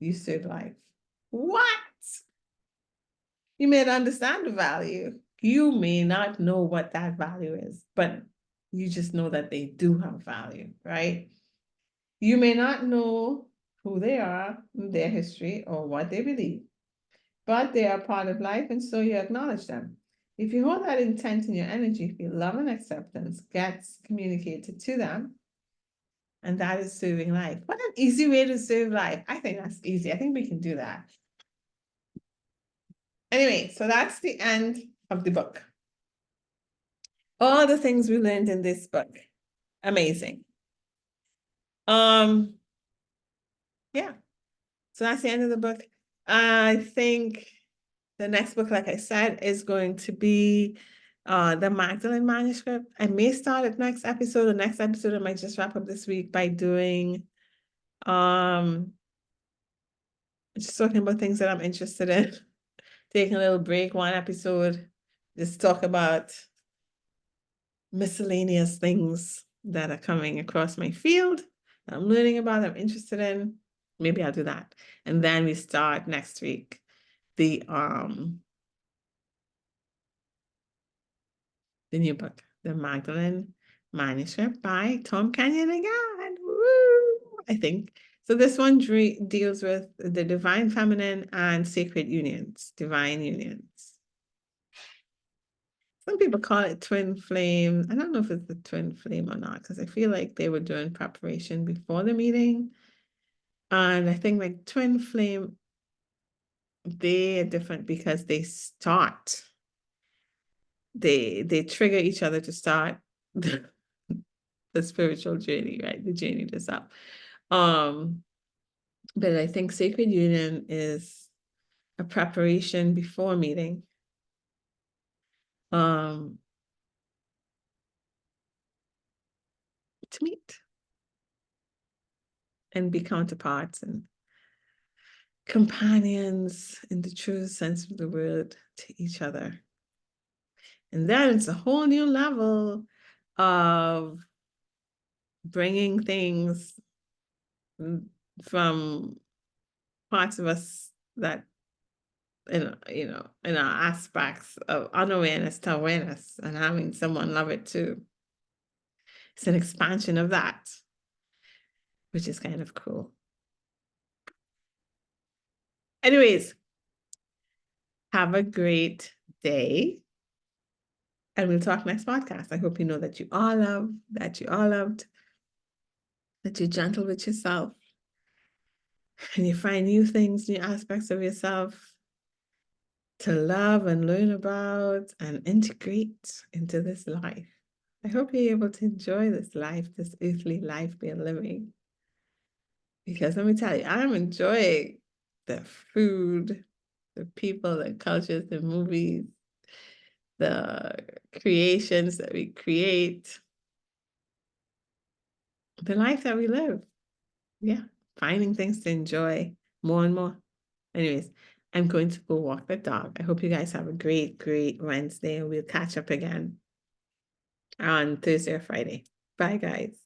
you serve life. What? You may not understand the value. You may not know what that value is, but you just know that they do have value, right? You may not know who they are, their history, or what they believe, but they are part of life, and so you acknowledge them. If you hold that intent in your energy, feel love and acceptance gets communicated to them, and that is serving life. What an easy way to serve life. I think that's easy. I think we can do that. Anyway, so that's the end of the book. All the things we learned in this book. Amazing. Yeah. So that's the end of the book. I think the next book, like I said, is going to be the Magdalene manuscript. I may start at next episode. The next episode I might just wrap up this week by doing just talking about things that I'm interested in. Taking a little break, one episode, just talk about miscellaneous things that are coming across my field that I'm learning about, I'm interested in. Maybe I'll do that. And then we start next week the new book, The Magdalene Manuscript by Tom Kenyon again. Woo! I think. So this one deals with the divine feminine and sacred unions, divine unions. Some people call it twin flame. I don't know if it's the twin flame or not, because I feel like they were doing preparation before the meeting. And I think like twin flame, they are different because they start, they trigger each other to start the spiritual journey, right? The journey to self. But I think sacred union is a preparation before meeting. To meet and be counterparts and companions in the true sense of the word to each other. And then it's a whole new level of bringing things from parts of us that, in our aspects of unawareness to awareness, and having someone love it too. It's an expansion of that, which is kind of cool. Anyways, have a great day. And we'll talk next podcast. I hope you know that you are loved, that you are loved, that you're gentle with yourself, and you find new things, new aspects of yourself to love and learn about and integrate into this life. I hope you're able to enjoy this life, this earthly life we're living. Because let me tell you, I'm enjoying the food, the people, the cultures, the movies, the creations that we create, the life that we live. Yeah, finding things to enjoy more and more. Anyways, I'm going to go walk the dog. I hope you guys have a great, great Wednesday, and we'll catch up again on Thursday or Friday. Bye, guys.